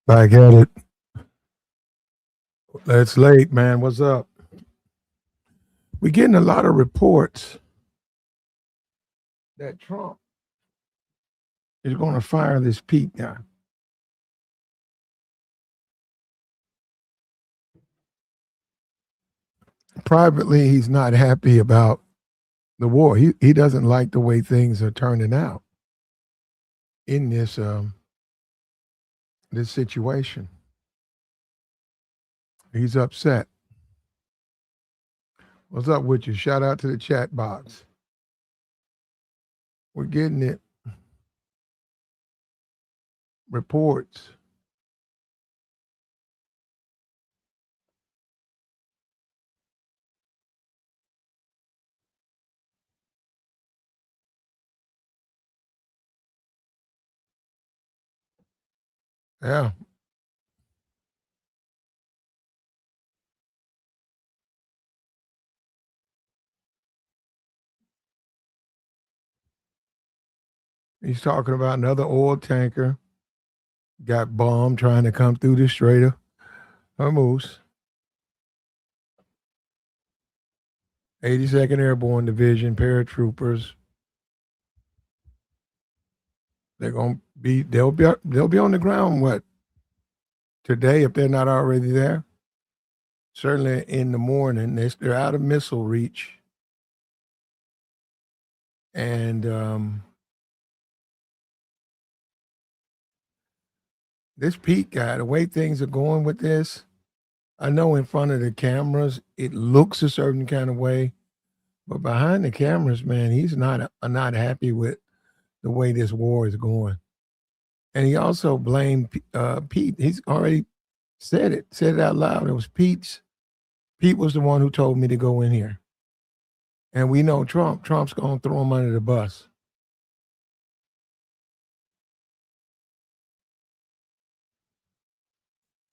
Back at it. It's late, man. What's up? We're getting a lot of reports that Trump is going to fire this Pete guy. Privately, he's not happy about the war. He doesn't like the way things are turning out in this situation. He's upset. What's up with you? Shout out to the chat box. We're getting it. Reports. Yeah. He's talking about another oil tanker got bombed trying to come through the Strait of Hormuz. 82nd Airborne Division paratroopers. They'll be on the ground today if they're not already there. Certainly in the morning. They're out of missile reach. And this Pete guy, the way things are going with this, I know in front of the cameras it looks a certain kind of way, but behind the cameras, man, he's not happy with the way this war is going. And he also blamed Pete. He's already said it out loud. It was Pete's. Pete was the one who told me to go in here. And we know Trump. Trump's going to throw him under the bus.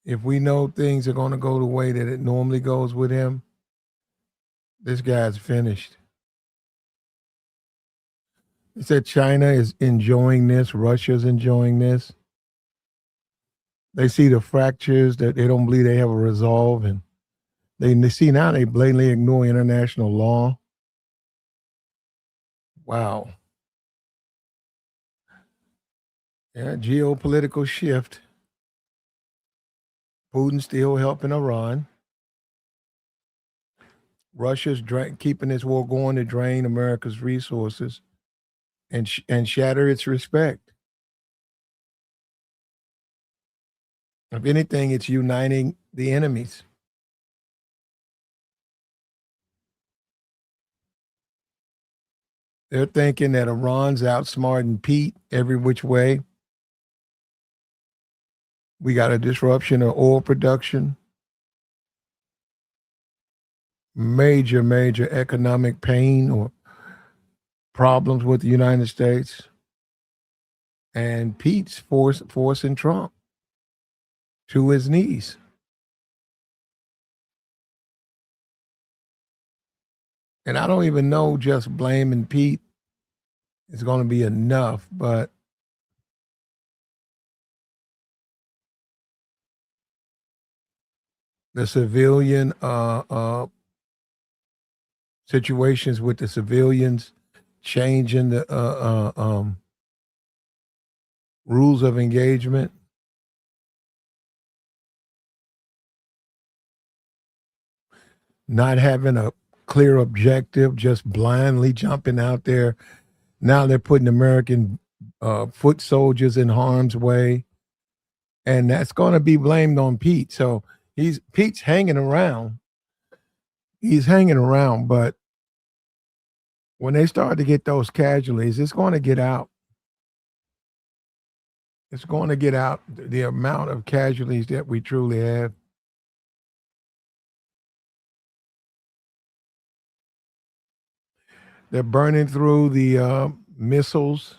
If we know things are going to go the way that it normally goes with him, this guy's finished. He said China is enjoying this. Russia's enjoying this. They see the fractures that they don't believe they have a resolve. And they see now they blatantly ignore international law. Wow. Yeah, geopolitical shift. Putin still helping Iran. Russia's keeping this war going to drain America's resources and shatter its respect. If anything, it's uniting the enemies. They're thinking that Iran's outsmarting Pete every which way. We got a disruption of oil production. Major economic pain or problems with the United States. And Pete's forcing Trump to his knees. And I don't even know just blaming Pete is going to be enough, but the civilian situations with the civilians changing the rules of engagement. Not having a clear objective, just blindly jumping out there. Now they're putting American foot soldiers in harm's way. And that's going to be blamed on Pete. So Pete's hanging around. He's hanging around, but when they start to get those casualties, it's going to get out. It's going to get out the amount of casualties that we truly have. They're burning through the missiles.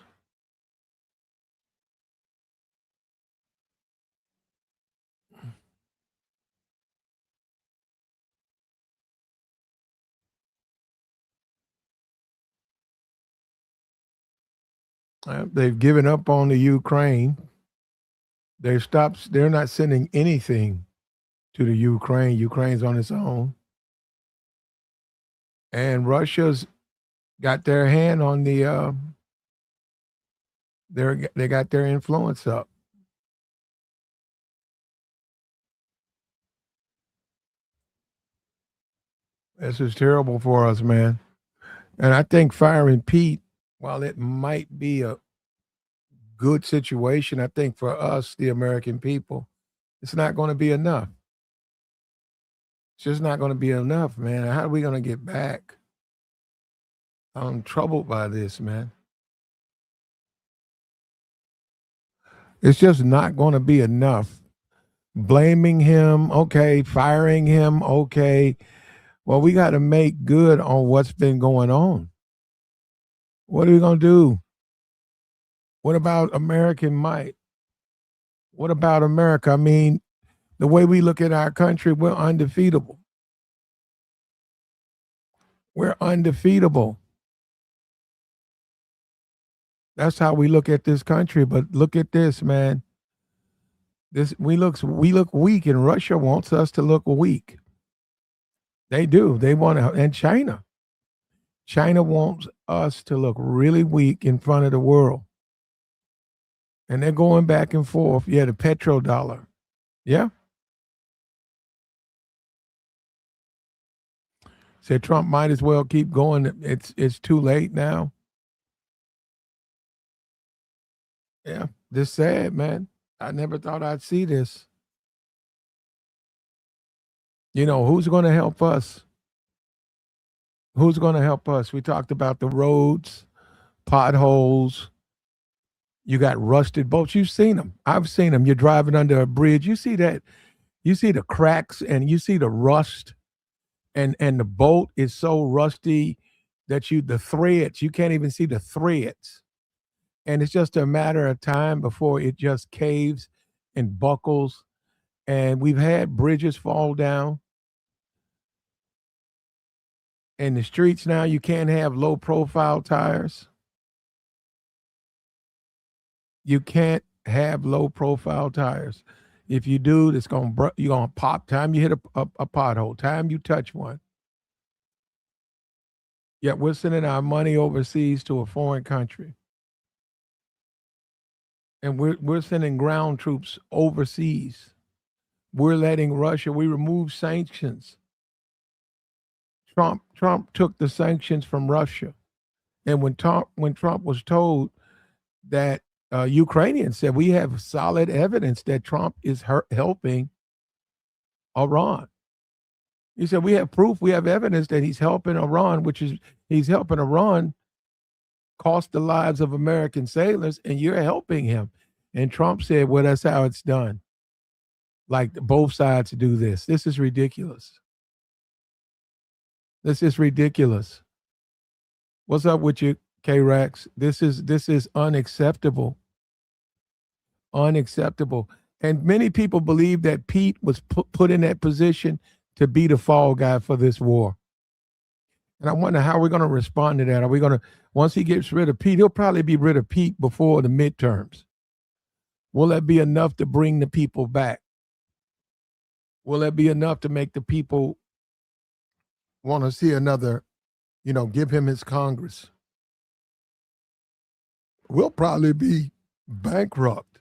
They've given up on the Ukraine. They're not sending anything to the Ukraine. Ukraine's on its own. And Russia's got their hand on they got their influence up. This is terrible for us, man. And I think firing Pete, while it might be a good situation, I think for us, the American people, it's not going to be enough. It's just not going to be enough, man. How are we going to get back? I'm troubled by this, man. It's just not going to be enough. Blaming him, okay. Firing him, okay. Well, we got to make good on what's been going on. What are we going to do? What about American might? What about America? I mean, the way we look at our country, we're undefeatable. We're undefeatable. That's how we look at this country. But look at this, man. We look weak, and Russia wants us to look weak. They do. They want to, and China wants us to look really weak in front of the world. And they're going back and forth. Yeah, the petrodollar. Yeah. Said Trump might as well keep going. It's too late now. Yeah. This sad, man. I never thought I'd see this. You know, who's going to help us? Who's going to help us? We talked about the roads, potholes. You got rusted boats. You've seen them. I've seen them. You're driving under a bridge. You see that. You see the cracks and you see the rust, and the boat is so rusty that the threads, you can't even see the threads. And it's just a matter of time before it just caves and buckles. And we've had bridges fall down. In the streets now, you can't have low profile tires. You can't have low profile tires. If you do, you're gonna pop. Time you hit a pothole, time you touch one. Yet we're sending our money overseas to a foreign country, and we're sending ground troops overseas. We're letting Russia. We removed sanctions. Trump took the sanctions from Russia, and when Trump was told that Ukrainians said we have solid evidence that Trump is helping Iran. He said we have proof, we have evidence that he's helping Iran, which is he's helping Iran cost the lives of American sailors, and you're helping him. And Trump said, well, that's how it's done. Like both sides do this. This is ridiculous. This is ridiculous. What's up with you, K-Rex? This is unacceptable. Unacceptable. And many people believe that Pete was put in that position to be the fall guy for this war. And I wonder how we're going to respond to that. Are we going to, once he gets rid of Pete, he'll probably be rid of Pete before the midterms. Will that be enough to bring the people back? Will that be enough to make the people want to see another, give him his Congress? We'll probably be bankrupt.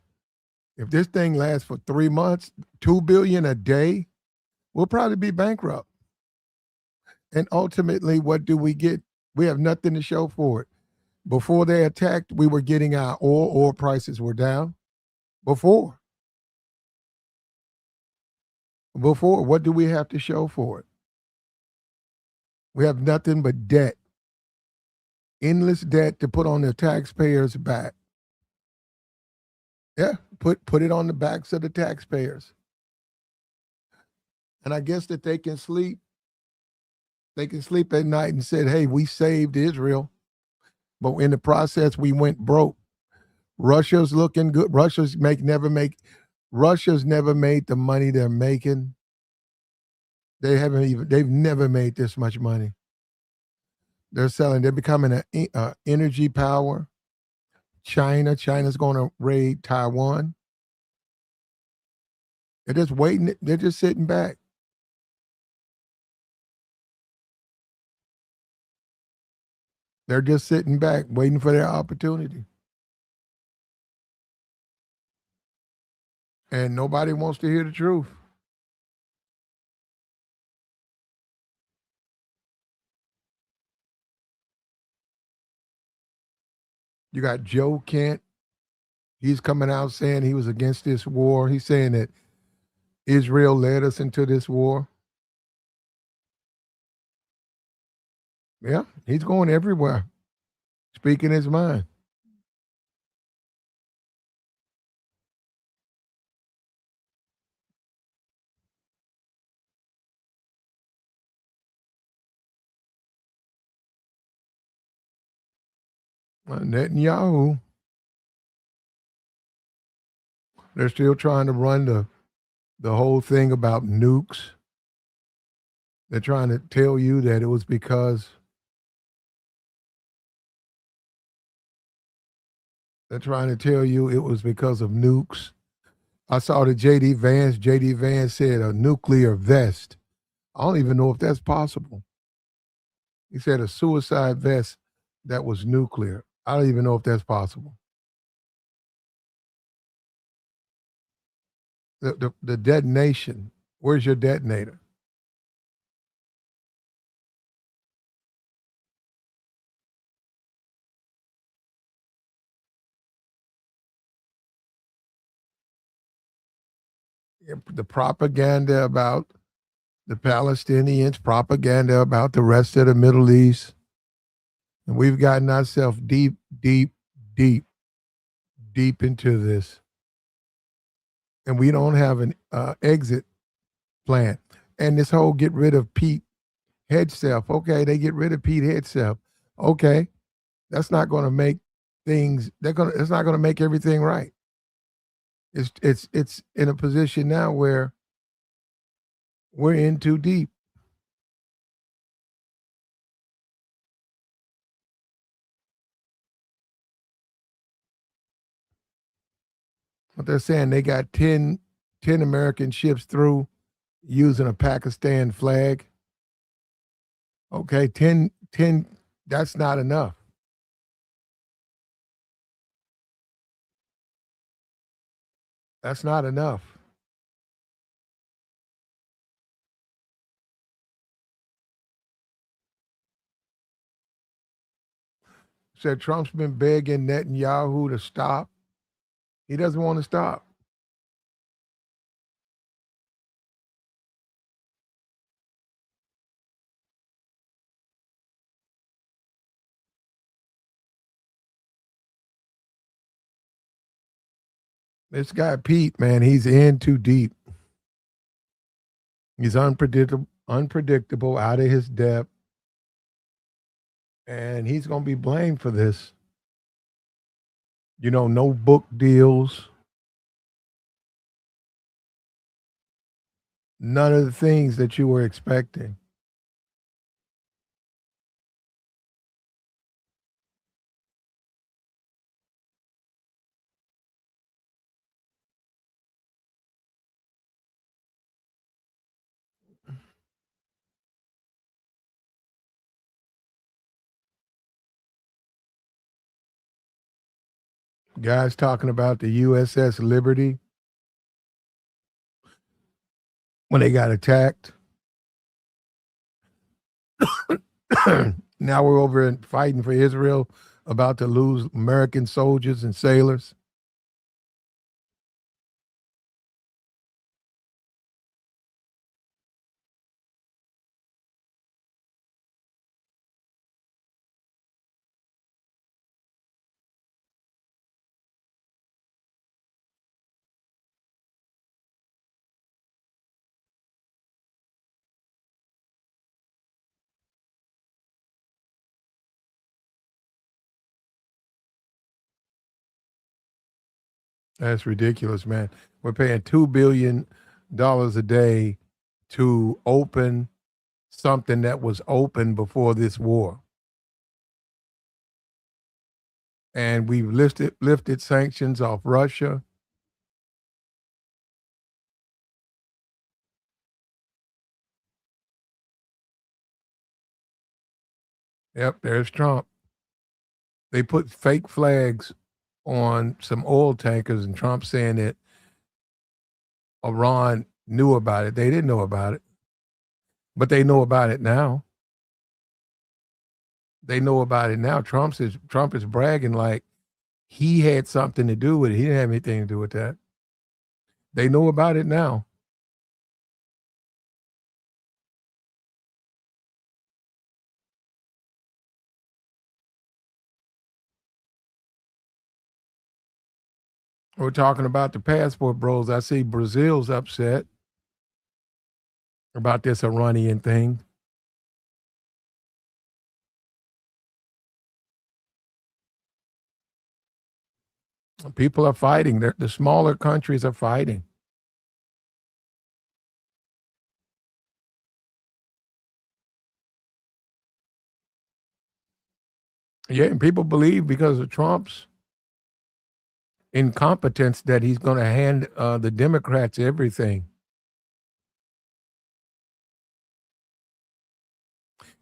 If this thing lasts for 3 months, $2 billion a day, we'll probably be bankrupt. And ultimately, what do we get? We have nothing to show for it. Before they attacked, we were getting our oil prices were down. Before, what do we have to show for it? We have nothing but debt. Endless debt to put on the taxpayers' back. Yeah, put it on the backs of the taxpayers. And I guess that they can sleep. They can sleep at night and said, hey, we saved Israel. But in the process, we went broke. Russia's looking good. Russia's never made the money they're making. They've never made this much money. They're becoming an energy power. China's going to raid Taiwan. They're just waiting. They're just sitting back. They're just sitting back, waiting for their opportunity. And nobody wants to hear the truth. You got Joe Kent. He's coming out saying he was against this war. He's saying that Israel led us into this war. Yeah, he's going everywhere, speaking his mind. Netanyahu, they're still trying to run the whole thing about nukes. They're trying to tell you that it was because they're trying to tell you it was because of nukes. I saw the JD Vance. JD Vance said a nuclear vest. I don't even know if that's possible. He said a suicide vest that was nuclear. I don't even know if that's possible. The detonation. Where's your detonator? The propaganda about the Palestinians, propaganda about the rest of the Middle East. And we've gotten ourselves deep, deep, deep, deep into this. And we don't have an exit plan. And this whole get rid of Pete Hegseth. Okay, they get rid of Pete Hegseth. Okay, that's not going to make things. It's not going to make everything right. It's in a position now where we're in too deep. What they're saying, they got 10 American ships through using a Pakistan flag. Okay, 10, that's not enough. That's not enough. Said Trump's been begging Netanyahu to stop. He doesn't want to stop. This guy Pete, man, he's in too deep. He's unpredictable, out of his depth, and he's going to be blamed for this. No book deals, none of the things that you were expecting. Guys talking about the USS Liberty when they got attacked. Now we're over and fighting for Israel, about to lose American soldiers and sailors. That's ridiculous, man. We're paying $2 billion a day to open something that was open before this war. And we've lifted sanctions off Russia. Yep, there's Trump. They put fake flags on some oil tankers, and Trump saying that Iran knew about it. They didn't know about it, but they know about it now. They know about it now. Trump is bragging like he had something to do with it. He didn't have anything to do with that. They know about it now. We're talking about the passport bros. I see Brazil's upset about this Iranian thing. People are fighting. The smaller countries are fighting. Yeah, and people believe because of Trump's incompetence that he's going to hand the Democrats everything.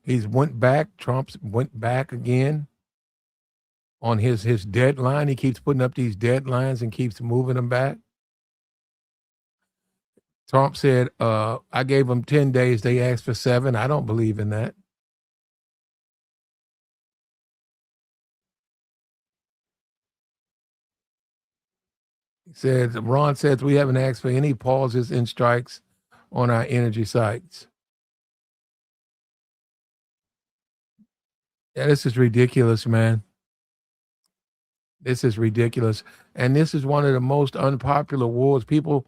He's went back. Trump's went back again on his deadline. He keeps putting up these deadlines and keeps moving them back. Trump said, I gave them 10 days. They asked for 7. I don't believe in that. He says, Ron says we haven't asked for any pauses in strikes on our energy sites. Yeah, this is ridiculous, man. This is ridiculous. And this is one of the most unpopular wars. People,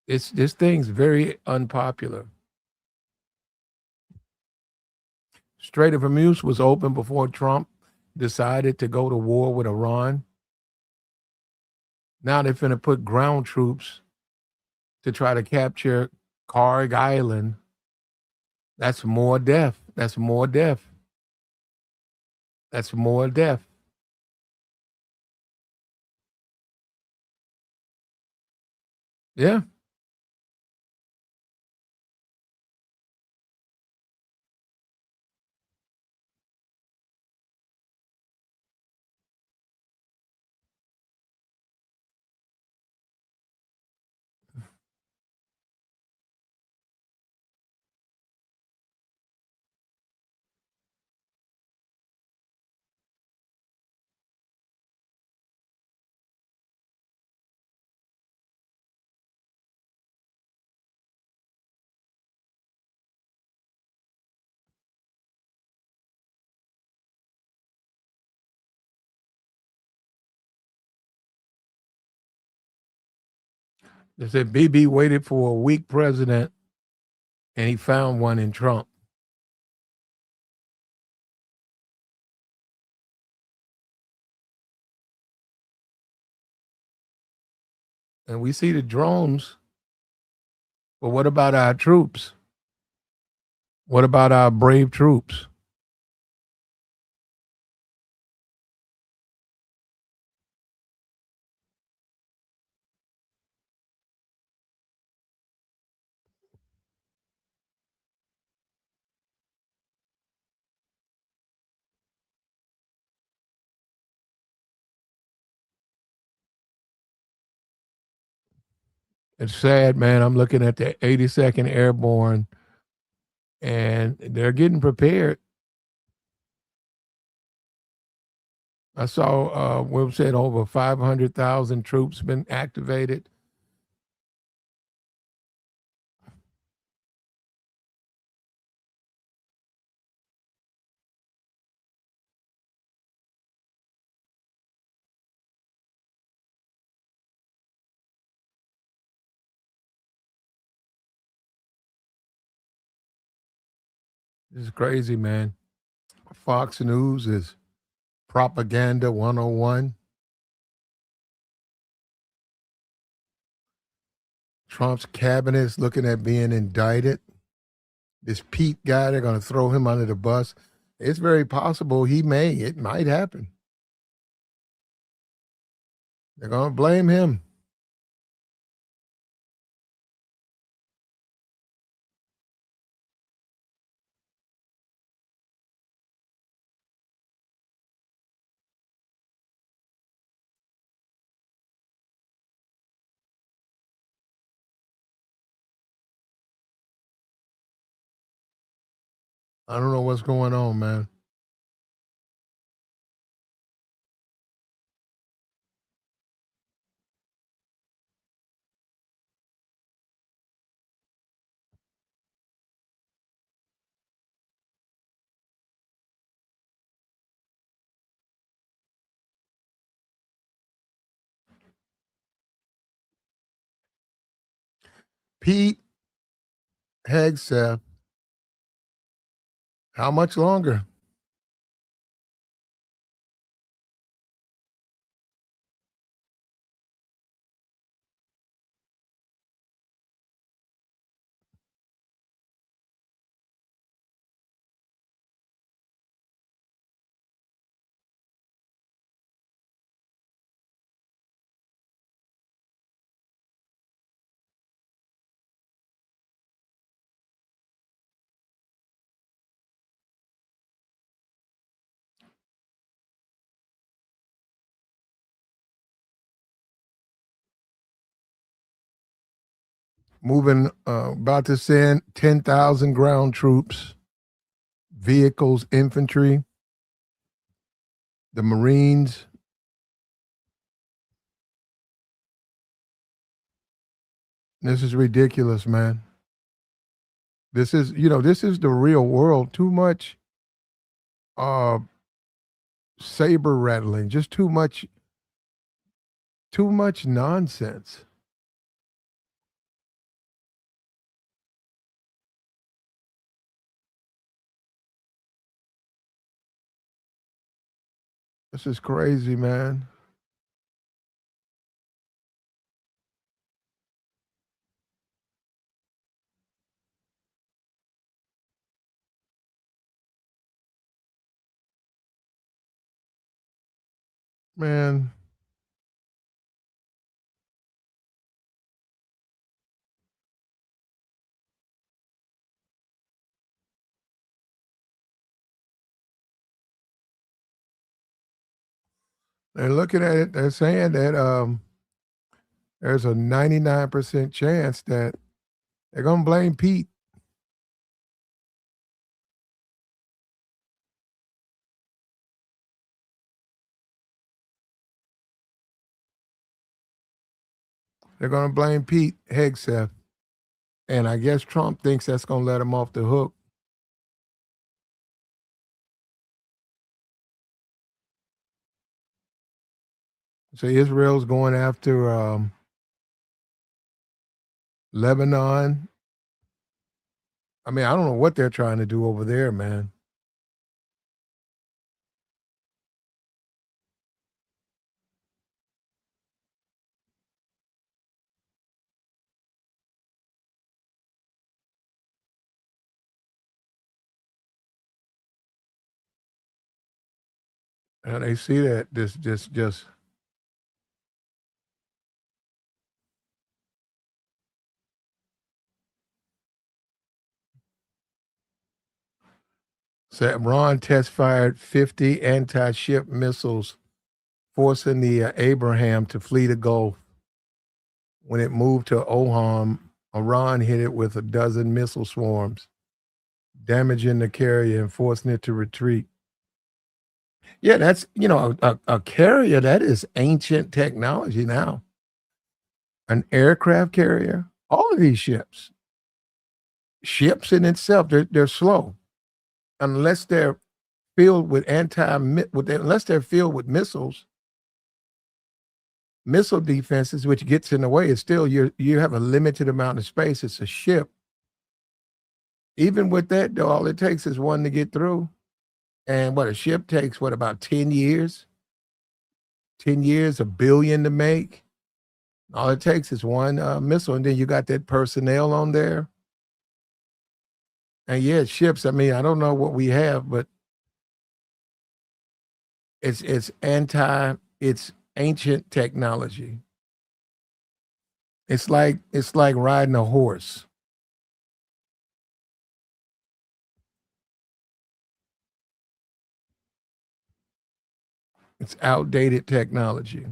this thing's very unpopular. Strait of Hormuz was open before Trump decided to go to war with Iran. Now they're finna put ground troops to try to capture Karg Island. That's more death. That's more death. That's more death. Yeah. They said BB waited for a weak president and he found one in Trump. And we see the drones, but what about our troops? What about our brave troops? It's sad, man. I'm looking at the 82nd Airborne and they're getting prepared. I saw we said over 500,000 troops been activated. This is crazy, man. Fox News is propaganda 101. Trump's cabinet is looking at being indicted. This Pete guy, they're going to throw him under the bus. It's very possible it might happen. They're going to blame him. I don't know what's going on, man. Pete Hegseth, how much longer? Moving, about to send 10,000 ground troops, vehicles, infantry, the Marines. This is ridiculous, man. This is, this is the real world. Too much uh saber rattling, just too much nonsense. This is crazy, man. Man, they're looking at it, they're saying that there's a 99% chance that they're gonna blame Pete. They're gonna blame Pete Hegseth. And I guess Trump thinks that's gonna let him off the hook. So Israel's going after Lebanon. I mean, I don't know what they're trying to do over there, man. And they see that this just said Iran test fired 50 anti-ship missiles, forcing the Abraham to flee the Gulf. When it moved to Oham, Iran hit it with a dozen missile swarms, damaging the carrier and forcing it to retreat. Yeah, that's a carrier that is ancient technology now. An aircraft carrier, all of these ships in itself, they're slow unless they're filled with unless they're filled with missile defenses, which gets in the way. It's still you have a limited amount of space. It's a ship. Even with that, though, all it takes is one to get through. And what a ship takes, what about 10 years? 10 years, a billion to make. All it takes is one missile, and then you got that personnel on there. And yeah, ships. I mean, I don't know what we have, but it's ancient technology. It's like riding a horse. It's outdated technology.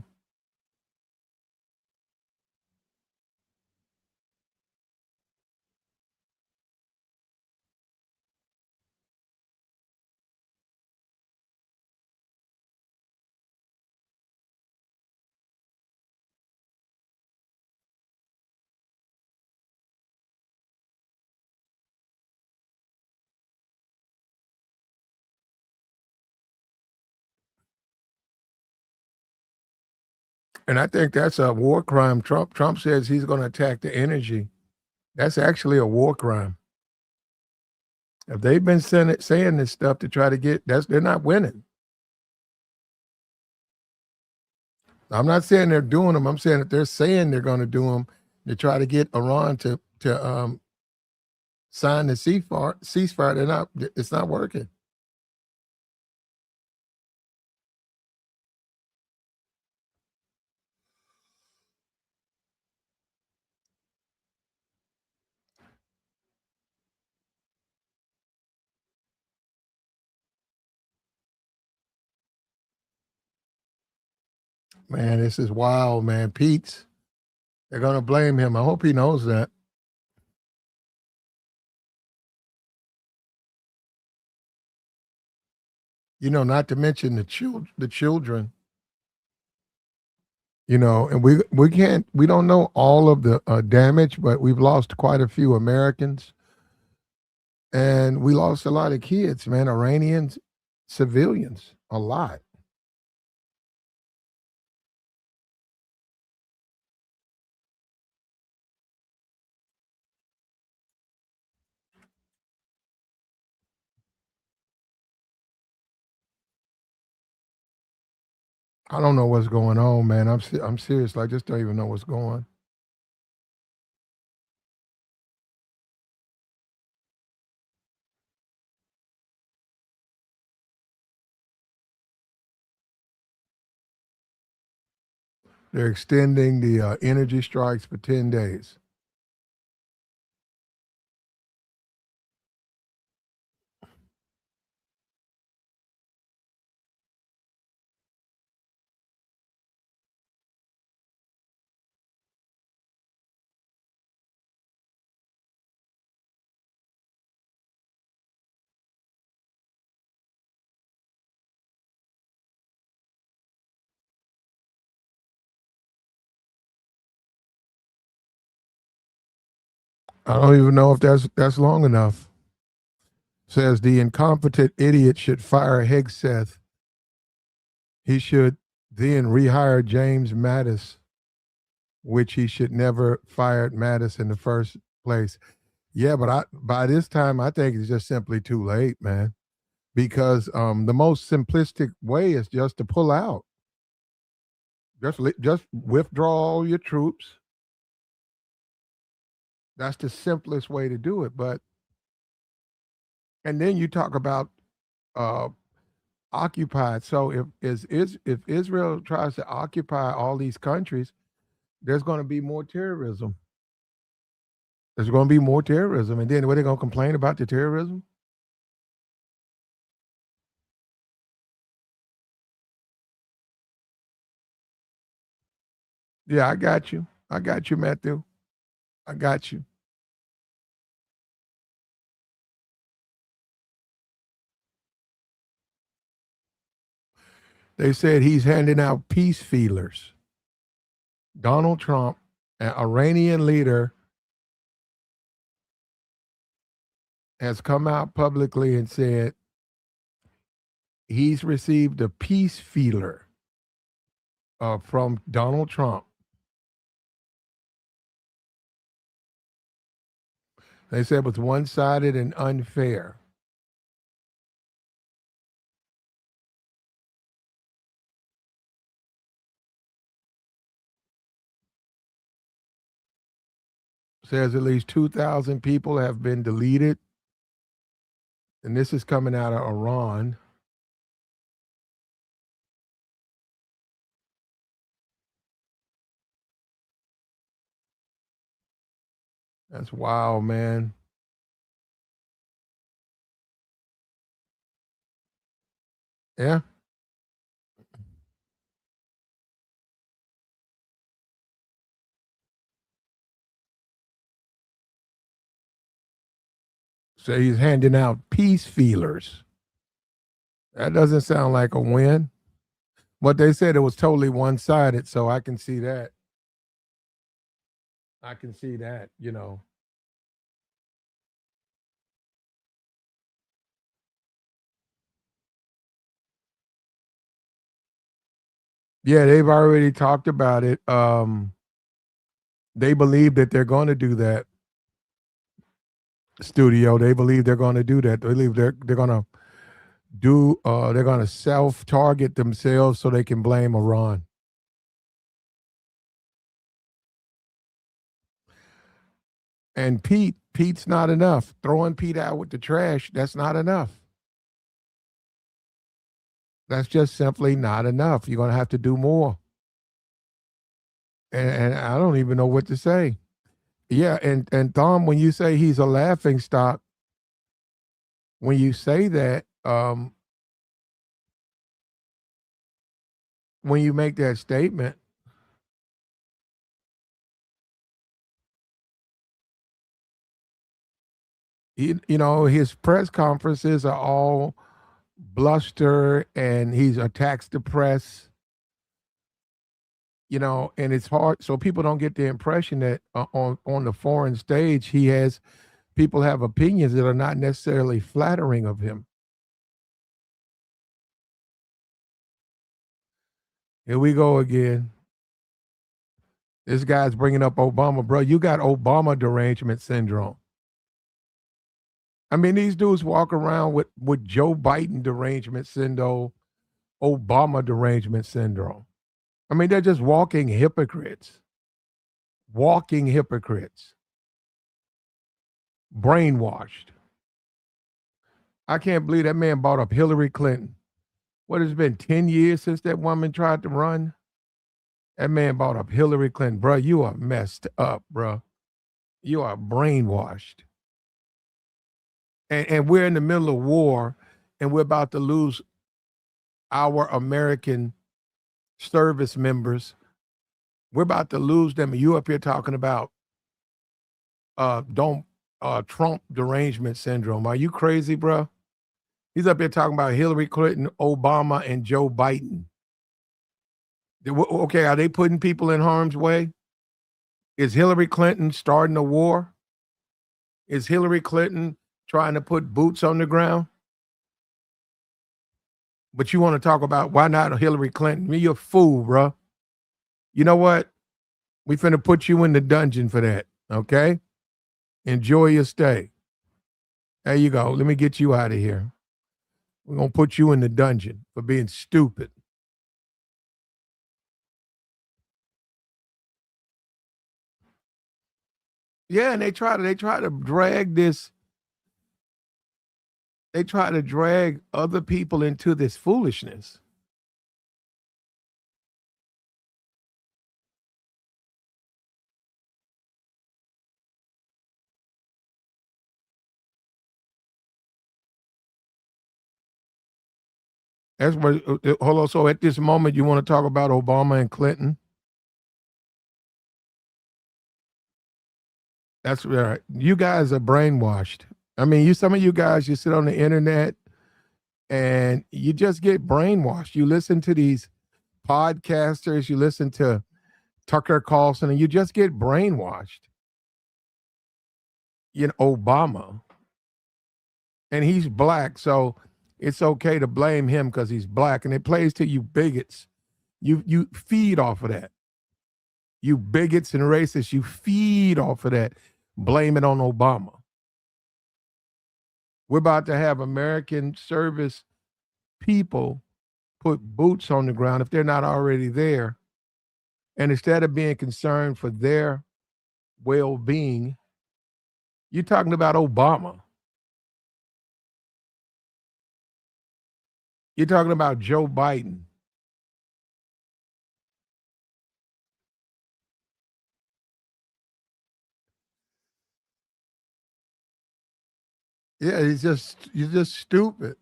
And I think that's a war crime. Trump says he's going to attack the energy. That's actually a war crime. If they've been saying this stuff to try to get, they're not winning. I'm not saying they're doing them. I'm saying that they're saying they're going to do them to try to get Iran to sign the ceasefire. They're not. It's not working. Man, this is wild, man. They're going to blame him. I hope he knows that. Not to mention the children. And we don't know all of the damage, but we've lost quite a few Americans, and we lost a lot of kids, man. Iranians, civilians, a lot. I don't know what's going on, man. I'm serious. I just don't even know what's going. They're extending the energy strikes for 10 days. I don't even know if that's long enough. Says the incompetent idiot should fire Hegseth. He should then rehire James Mattis, which he should never fired Mattis in the first place. Yeah, but by this time I think it's just simply too late, man. Because the most simplistic way is just to pull out. Just withdraw all your troops. That's the simplest way to do it. But and then you talk about uh, occupied. So if Israel tries to occupy all these countries, there's going to be more terrorism. There's going to be more terrorism, and then what, they going to complain about the terrorism? Yeah, I got you. I got you, Matthew. I got you. They said he's handing out peace feelers. Donald Trump, an Iranian leader, has come out publicly and said he's received a peace feeler from Donald Trump. They said it was one sided and unfair. Says at least 2,000 people have been deleted. And this is coming out of Iran. That's wild, man. Yeah. So he's handing out peace feelers. That doesn't sound like a win. But they said it was totally one sided. So I can see that. I can see that. Yeah, they've already talked about it. They believe that they're going to do that. Studio, they believe they're going to do that. They believe they're going to do. They're going to self target themselves so they can blame Iran. And Pete's not enough. Throwing Pete out with the trash, that's not enough. That's just simply not enough. You're going to have to do more. And I don't even know what to say. Yeah, and Tom, when you say he's a laughing stock, when you say that, when you make that statement, you know, his press conferences are all bluster, and he's attacks the press, you know, and it's hard. So people don't get the impression that on the foreign stage, he has people have opinions that are not necessarily flattering of him. Here we go again. This guy's bringing up Obama, bro. You got Obama derangement syndrome. I mean, these dudes walk around with Joe Biden derangement syndrome, Obama derangement syndrome. I mean, they're just walking hypocrites, walking hypocrites, brainwashed. I can't believe that man brought up Hillary Clinton. What has it been 10 years since that woman tried to run? That man brought up Hillary Clinton. Bro, you are messed up, bro. You are brainwashed. And we're in the middle of war, and we're about to lose our American service members. We're about to lose them. You up here talking about don't Trump derangement syndrome. Are you crazy, bro? He's up here talking about Hillary Clinton, Obama, and Joe Biden. Okay, are they putting people in harm's way? Is Hillary Clinton starting a war? Is Hillary Clinton trying to put boots on the ground? But you want to talk about why not Hillary Clinton? You're a fool, bro. You know what? We finna put you in the dungeon for that. Okay? Enjoy your stay. There you go. Let me get you out of here. We're gonna put you in the dungeon for being stupid. Yeah, and they try to drag this, they try to drag other people into this foolishness. That's what hold on. So at this moment you want to talk about Obama and Clinton? That's right. You guys are brainwashed. I mean, you some of you guys, you sit on the internet and you just get brainwashed. You listen to these podcasters, you listen to Tucker Carlson, and you just get brainwashed. You know, Obama, and he's black, so it's okay to blame him because he's black, and it plays to you bigots. You feed off of that. You bigots and racists, you feed off of that. Blame it on Obama. We're about to have American service people put boots on the ground if they're not already there. And instead of being concerned for their well being, you're talking about Obama. You're talking about Joe Biden. Yeah, you're just stupid.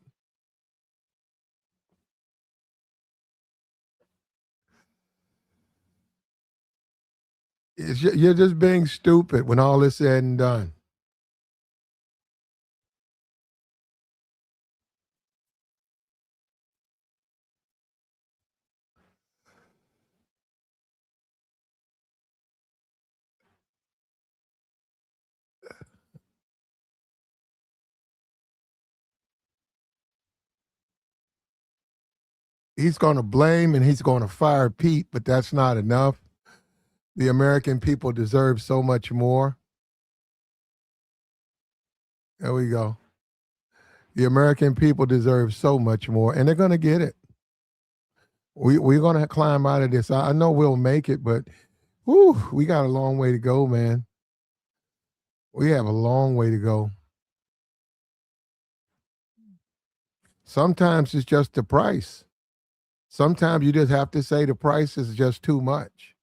You're just being stupid when all is said and done. He's going to blame and he's going to fire Pete, but that's not enough. The American people deserve so much more. There we go. The American people deserve so much more, and they're going to get it. We're going to climb out of this. I know we'll make it, but whew, we got a long way to go, man. We have a long way to go. Sometimes it's just the price. Sometimes you just have to say the price is just too much.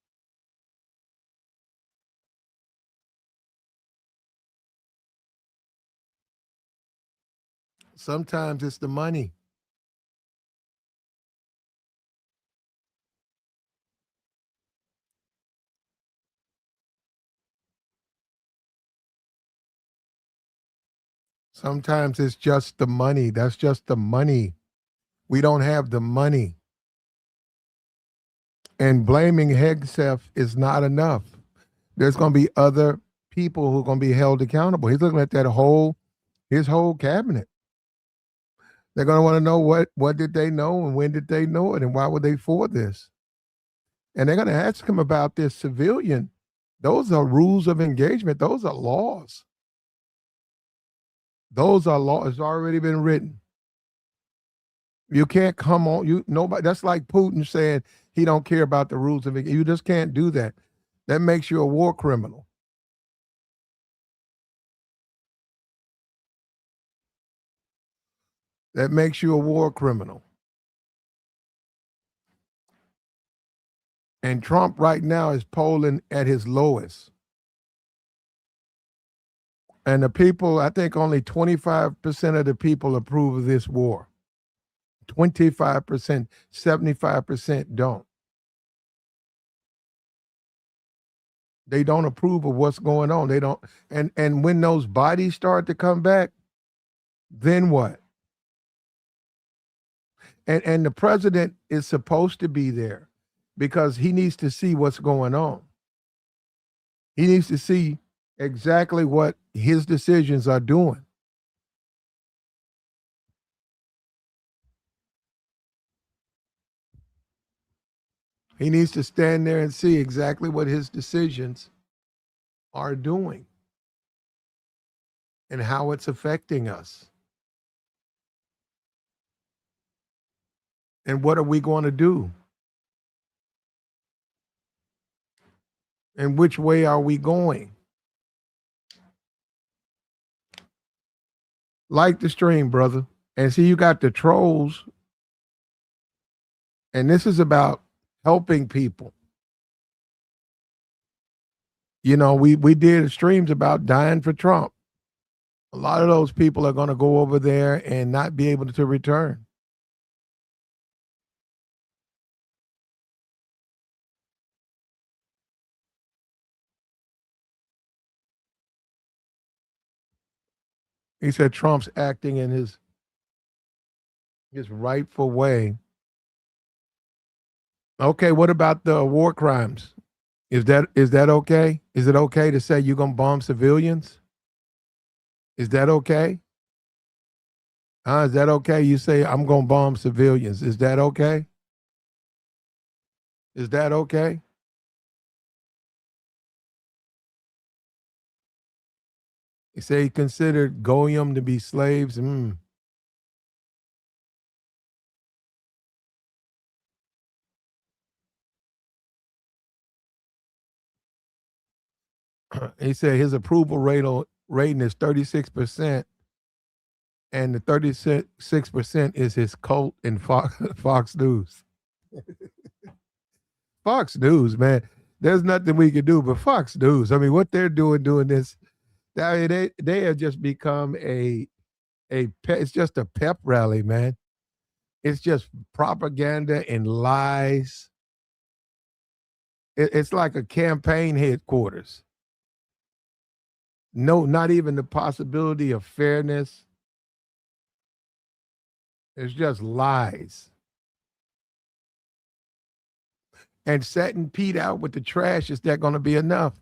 Sometimes it's the money. Sometimes it's just the money. That's just the money. We don't have the money. And blaming Hegseth is not enough. There's going to be other people who are going to be held accountable. He's looking at his whole cabinet. They're going to want to know what did they know and when did they know it and why were they for this? And they're going to ask him about this civilian. Those are rules of engagement. Those are laws. Those are laws. It's already been written. You can't come on. Nobody. That's like Putin saying he don't care about the rules of engagement. You just can't do that. That makes you a war criminal. That makes you a war criminal. And Trump right now is polling at his lowest. And the people, I think only 25% of the people approve of this war. 25%, 75% don't. They don't approve of what's going on. They don't. And when those bodies start to come back, then what? And the president is supposed to be there because he needs to see what's going on. He needs to see exactly what his decisions are doing. He needs to stand there and see exactly what his decisions are doing and how it's affecting us. And what are we going to do? And which way are we going? Like the stream, brother. And see, you got the trolls. And this is about helping people. You know, we did streams about dying for Trump. A lot of those people are going to go over there and not be able to return. He said Trump's acting in his rightful way. Okay, what about the war crimes? Is that okay? Is it okay to say you're gonna bomb civilians? Is that okay? Is that okay? You say I'm gonna bomb civilians. Is that okay? Is that okay? He say he considered Goyim to be slaves. He said his approval rating is 36%, and the 36% is his cult in Fox News. Fox News, man. There's nothing we can do but Fox News. I mean, what they're doing this, I mean, they have just become it's just a pep rally, man. It's just propaganda and lies. It's like a campaign headquarters. No, not even the possibility of fairness. It's just lies. And setting Pete out with the trash, is that going to be enough?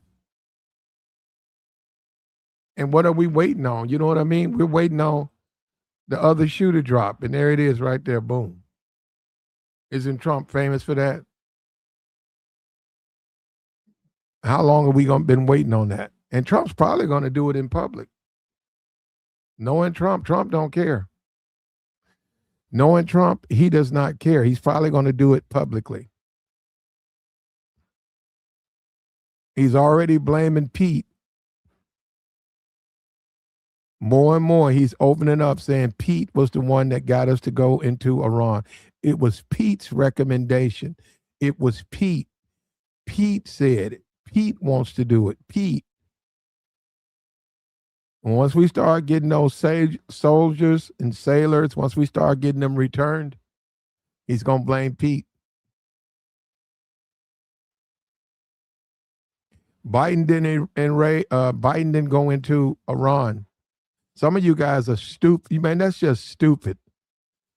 And what are we waiting on? You know what I mean? We're waiting on the other shoe to drop. And there it is right there. Boom. Isn't Trump famous for that? How long have we been waiting on that? And Trump's probably going to do it in public. Knowing Trump, Trump don't care. Knowing Trump, he does not care. He's probably going to do it publicly. He's already blaming Pete. More and more, he's opening up saying Pete was the one that got us to go into Iran. It was Pete's recommendation. It was Pete. Pete said it. Pete wants to do it. Pete. Once we start getting those soldiers and sailors, once we start getting them returned, he's going to blame Pete. Biden didn't go into Iran. Some of you guys are stupid. Man, that's just stupid.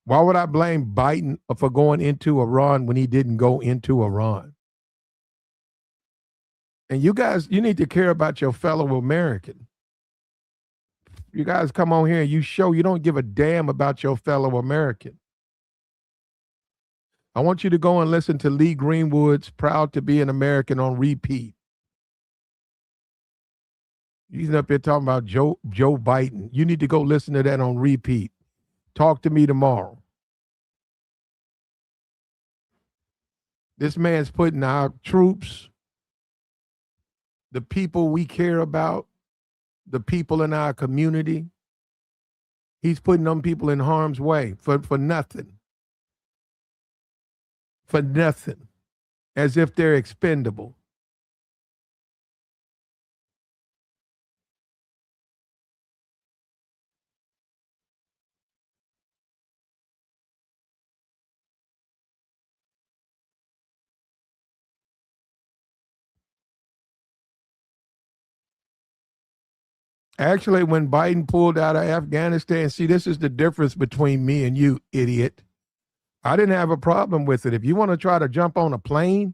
Why would I blame Biden for going into Iran when he didn't go into Iran? And you guys, you need to care about your fellow American. You guys come on here and you show you don't give a damn about your fellow American. I want you to go and listen to Lee Greenwood's Proud to Be an American on repeat. He's up here talking about Joe Biden. You need to go listen to that on repeat. Talk to me tomorrow. This man's putting our troops, the people we care about, the people in our community, he's putting them people in harm's way for nothing. For nothing. As if they're expendable. Actually, when Biden pulled out of Afghanistan, see, this is the difference between me and you, idiot. I didn't have a problem with it. If you want to try to jump on a plane,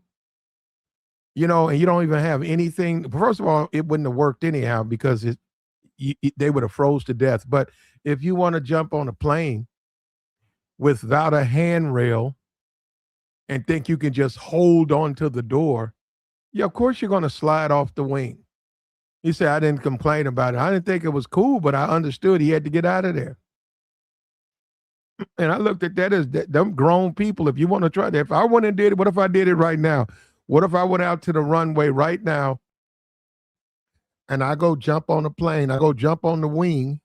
you know, and you don't even have anything, first of all, it wouldn't have worked anyhow because they would have froze to death. But if you want to jump on a plane without a handrail and think you can just hold on to the door, yeah, of course you're going to slide off the wing. He said, I didn't complain about it. I didn't think it was cool, but I understood he had to get out of there. And I looked at that as them grown people. If you want to try that, if I went and did it, what if I did it right now? What if I went out to the runway right now and I go jump on a plane, I go jump on the wing,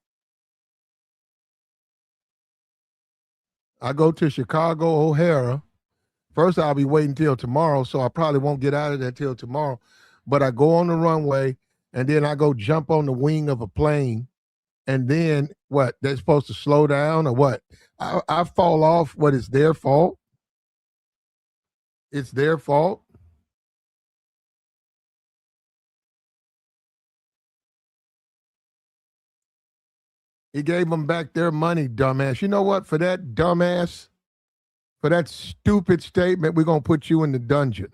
I go to Chicago O'Hara. First, I'll be waiting till tomorrow, so I probably won't get out of there till tomorrow. But I go on the runway, and then I go jump on the wing of a plane, and then what? They're supposed to slow down or what? I fall off. What? It's their fault? It's their fault? He gave them back their money, dumbass. You know what? For that dumbass, for that stupid statement, we're going to put you in the dungeon.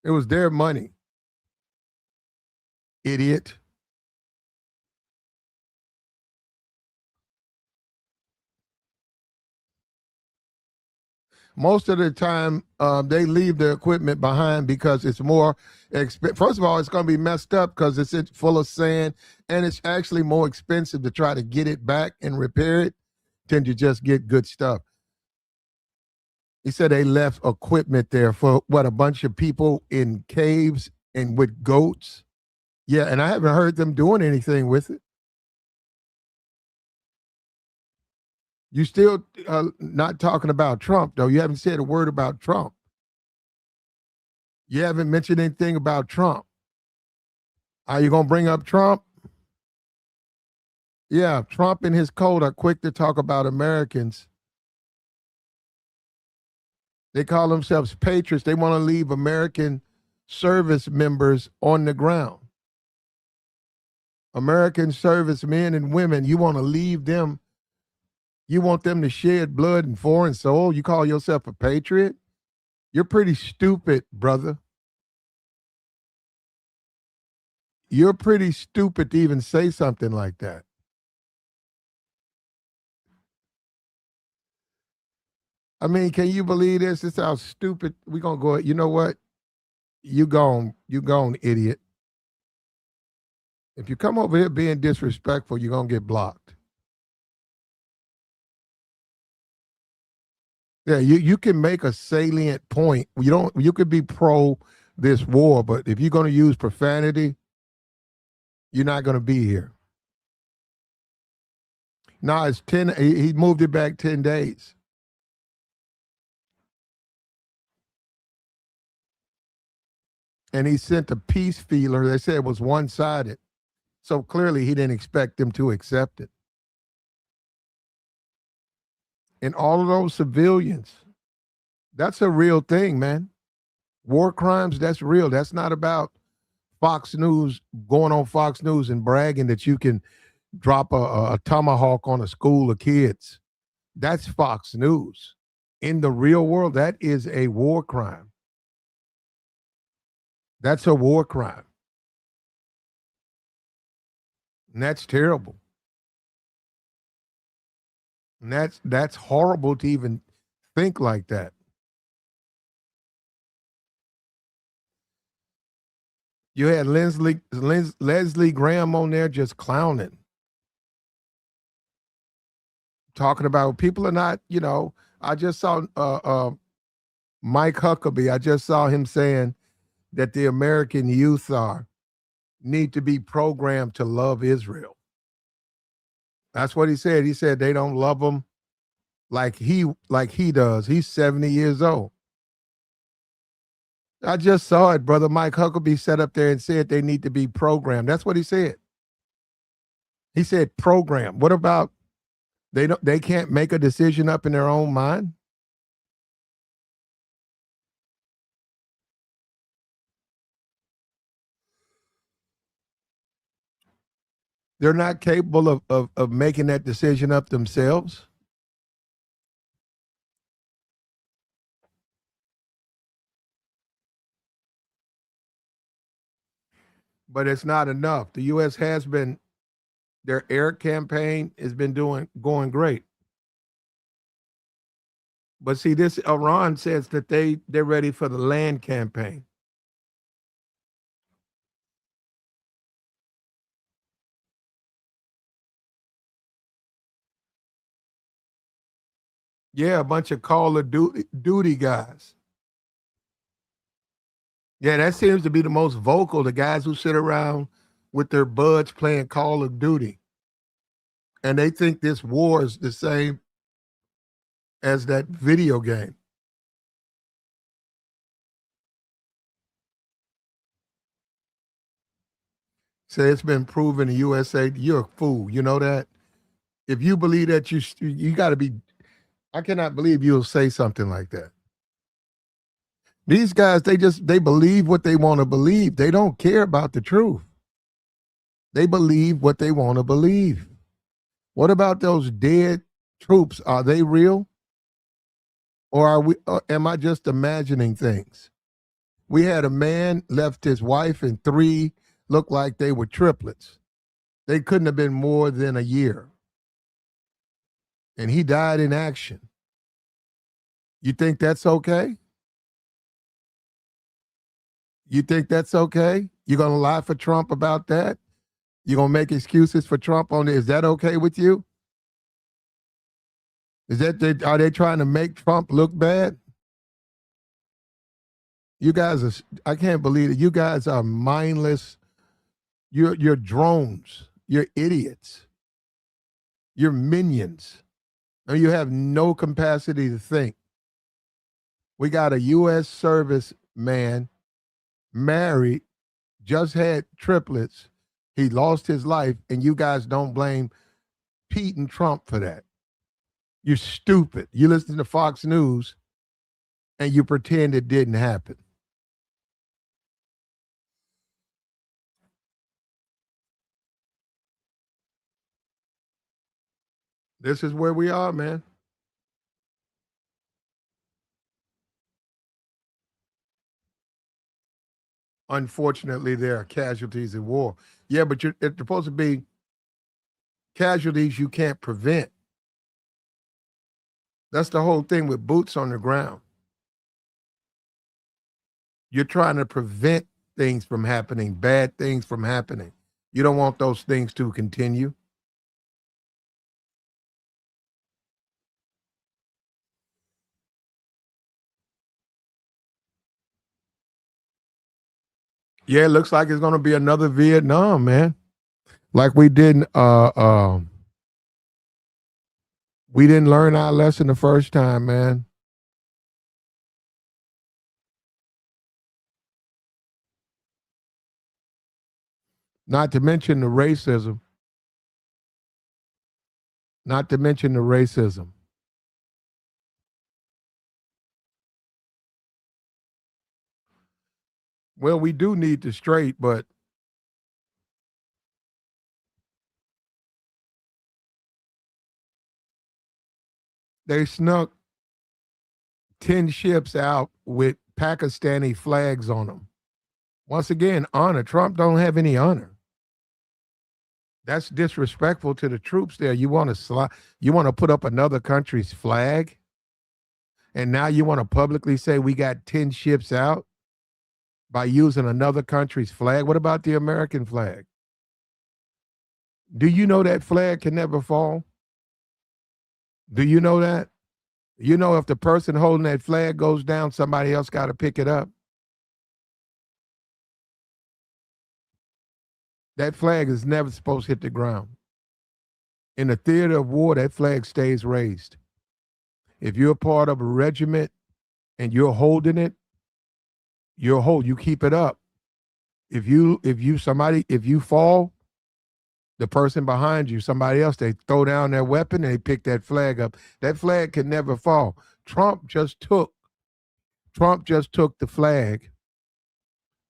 It was their money. Idiot. Most of the time, they leave the equipment behind because it's more first of all, it's going to be messed up because it's full of sand, and it's actually more expensive to try to get it back and repair it than to just get good stuff. He said they left equipment there for what, a bunch of people in caves and with goats. Yeah, and I haven't heard them doing anything with it. You still not talking about Trump, though. You haven't said a word about Trump. You haven't mentioned anything about Trump. Are you going to bring up Trump? Yeah, Trump and his code are quick to talk about Americans. They call themselves patriots. They want to leave American service members on the ground. American servicemen and women, you want to leave them. You want them to shed blood and foreign soul. You call yourself a patriot? You're pretty stupid, brother. You're pretty stupid to even say something like that. I mean, can you believe this? This is how stupid we gonna go. You know what? You gone, idiot. If you come over here being disrespectful, you're gonna get blocked. Yeah, you can make a salient point. You could be pro this war, but if you're gonna use profanity, you're not gonna be here. Now it's 10, he moved it back 10 days. And he sent a peace feeler. They said it was one-sided. So clearly he didn't expect them to accept it. And all of those civilians, that's a real thing, man. War crimes, that's real. That's not about Fox News going on Fox News and bragging that you can drop a tomahawk on a school of kids. That's Fox News. In the real world, that is a war crime. That's a war crime. And that's terrible. And that's horrible to even think like that. You had Leslie Graham on there just clowning, talking about people are not, I just saw Mike Huckabee. I just saw him saying that the American youth need to be programmed to love Israel. That's what he said. He said they don't love him like he does. He's 70 years old. I just saw it, brother. Mike Huckabee sat up there and said they need to be programmed. That's what he said. He said program. What about they can't make a decision up in their own mind? They're not capable of making that decision up themselves. But it's not enough. The U.S. has been their air campaign has been going great. But see, this Iran says that they're ready for the land campaign. Yeah, a bunch of Call of Duty guys. Yeah, that seems to be the most vocal. The guys who sit around with their buds playing Call of Duty, and they think this war is the same as that video game. So it's been proven in the USA, you're a fool. You know that? If you believe that, you got to be. I cannot believe you'll say something like that. These guys, they believe what they want to believe. They don't care about the truth. They believe what they want to believe. What about those dead troops? Are they real, or are we? Am I just imagining things? We had a man left his wife and three looked like they were triplets. They couldn't have been more than a year, and he died in action. You think that's okay? You think that's okay? You're gonna lie for Trump about that? You're gonna make excuses for Trump on it? Is that okay with you? Are they trying to make Trump look bad? You guys are. I can't believe it. You guys are mindless. You're drones. You're idiots. You're minions. And you have no capacity to think. We got a U.S. service man married, just had triplets. He lost his life, and you guys don't blame Pete and Trump for that. You're stupid. You listen to Fox News and you pretend it didn't happen. This is where we are, man. Unfortunately, there are casualties in war. Yeah, but it's supposed to be casualties you can't prevent. That's the whole thing with boots on the ground. You're trying to prevent things from happening, bad things from happening. You don't want those things to continue. Yeah, it looks like it's going to be another Vietnam, man. Like we didn't learn our lesson the first time, man. Not to mention the racism. Not to mention the racism. Well, we do need the straight, but they snuck 10 ships out with Pakistani flags on them. Once again, honor. Trump don't have any honor. That's disrespectful to the troops there. You want to put up another country's flag, and now you want to publicly say we got 10 ships out by using another country's flag. What about the American flag? Do you know that flag can never fall? Do you know that? You know, if the person holding that flag goes down, somebody else got to pick it up. That flag is never supposed to hit the ground. In the theater of war, that flag stays raised. If you're a part of a regiment and you're holding it, you keep it up. If you fall, the person behind you, somebody else, they throw down their weapon and they pick that flag up. That flag can never fall. Trump just took the flag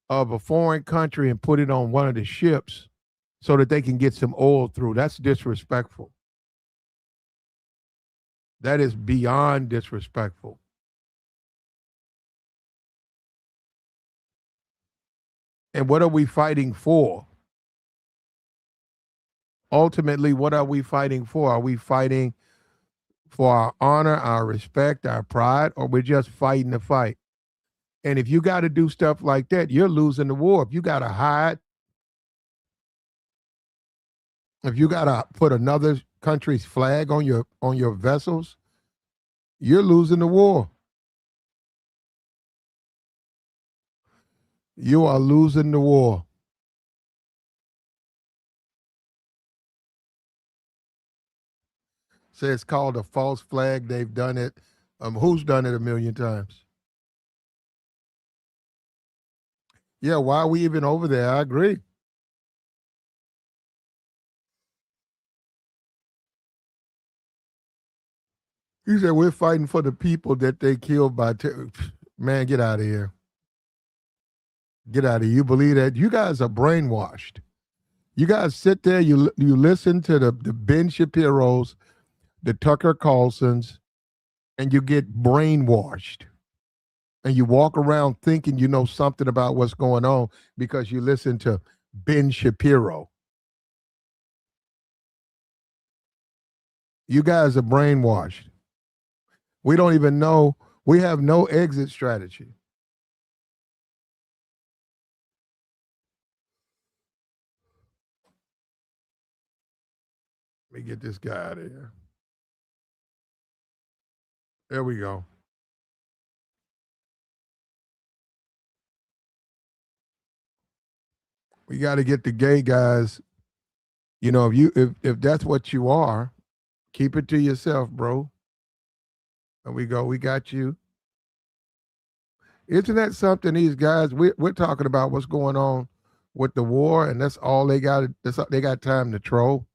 of a foreign country and put it on one of the ships so that they can get some oil through. That's disrespectful. That is beyond disrespectful. And what are we fighting for? Ultimately, what are we fighting for? Are we fighting for our honor, our respect, our pride, or we're just fighting the fight? And if you got to do stuff like that, you're losing the war. If you got to hide, if you got to put another country's flag on your vessels, you're losing the war. You are losing the war. So it's called a false flag. They've done it. Who's done it a million times? Yeah, why are we even over there? I agree. He said we're fighting for the people that they killed by man, get out of here. Get out of here. You believe that? You guys are brainwashed. You guys sit there, you listen to the Ben Shapiro's, the Tucker Carlsons, and you get brainwashed. And you walk around thinking you know something about what's going on because you listen to Ben Shapiro. You guys are brainwashed. We don't even know. We have no exit strategy. Let me get this guy out of here. There we go. We got to get the gay guys. You know, if that's what you are, keep it to yourself, bro. And we go. We got you. Isn't that something? These guys, we're talking about what's going on with the war, and that's all they got. That's all, they got time to troll.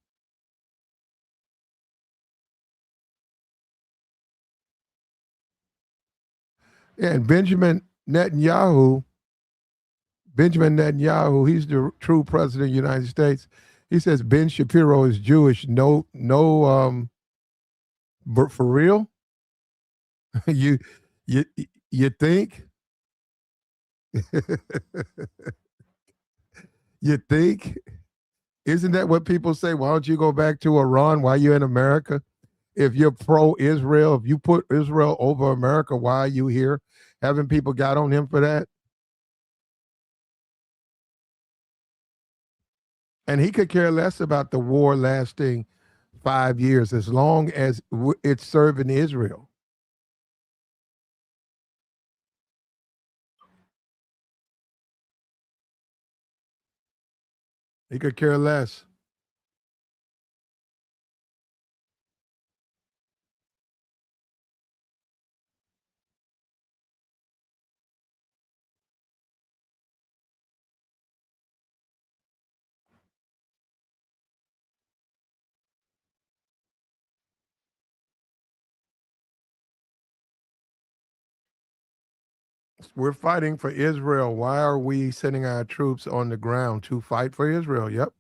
Yeah, and Benjamin Netanyahu, he's the true president of the United States. He says Ben Shapiro is Jewish. No, no, but for real, you, you, you think, you think, isn't that what people say? Why don't you go back to Iran? Why you in America? If you're pro-Israel, if you put Israel over America, why are you here? Haven't people got on him for that? And he could care less about the war lasting 5 years as long as it's serving Israel. He could care less. We're fighting for Israel. Why are we sending our troops on the ground to fight for Israel? Yep.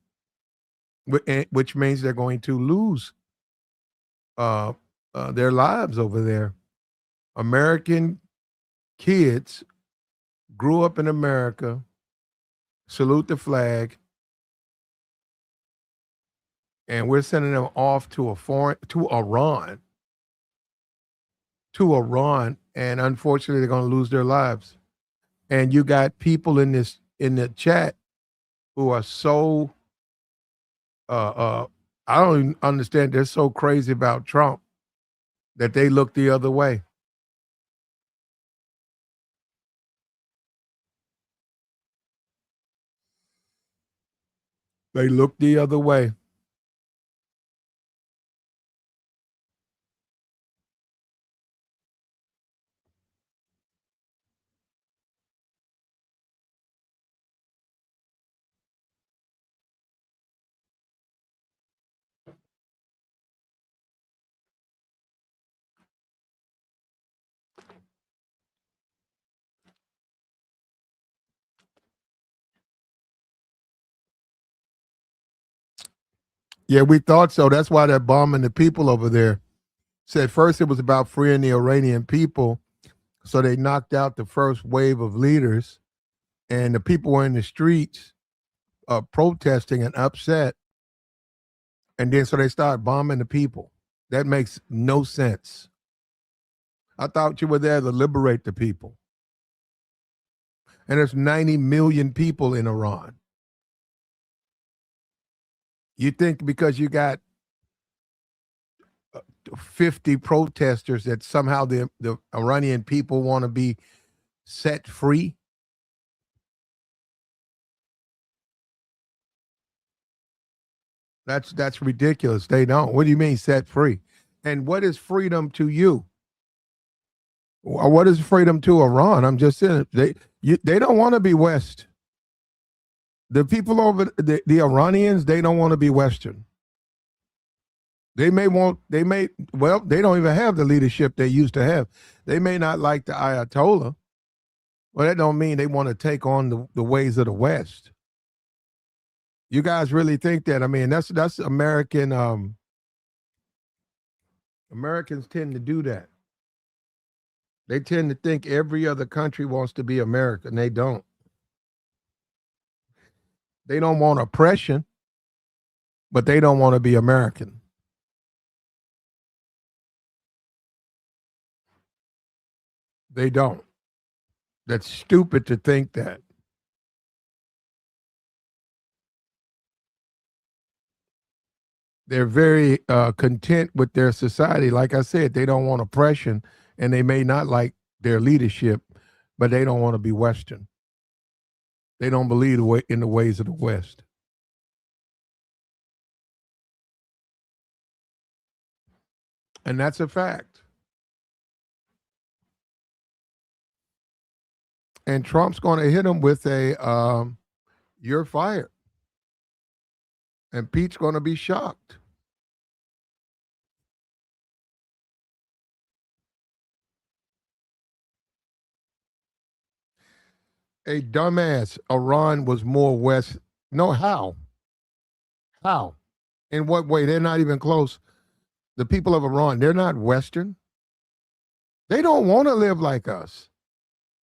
Which means they're going to lose uh, their lives over there. American kids grew up in America, salute the flag, and we're sending them off to Iran, and unfortunately, they're going to lose their lives. And you got people in the chat who are so I don't even understand. They're so crazy about Trump that they look the other way. They look the other way. Yeah, we thought so. That's why they're bombing the people over there. Said first it was about freeing the Iranian people, so they knocked out the first wave of leaders, and the people were in the streets protesting and upset, and then so they started bombing the people. That makes no sense. I thought you were there to liberate the people, and there's 90 million people in Iran. You think because you got 50 protesters that somehow the Iranian people want to be set free? That's ridiculous. They don't. What do you mean set free? And what is freedom to you? What is freedom to Iran? I'm just saying they don't want to be West. The people over the Iranians, they don't want to be Western. They they don't even have the leadership they used to have. They may not like the Ayatollah, but that don't mean they want to take on the ways of the West. You guys really think that? I mean, that's American. Americans tend to do that. They tend to think every other country wants to be America, and they don't. They don't want oppression, but they don't want to be American. They don't. That's stupid to think that. They're very content with their society. Like I said, they don't want oppression, and they may not like their leadership, but they don't want to be Western. They don't believe in the ways of the West. And that's a fact. And Trump's going to hit them with you're fired. And Pete's going to be shocked. A dumbass, Iran was more West. No, how? How? In what way? They're not even close. The people of Iran, they're not Western. They don't want to live like us.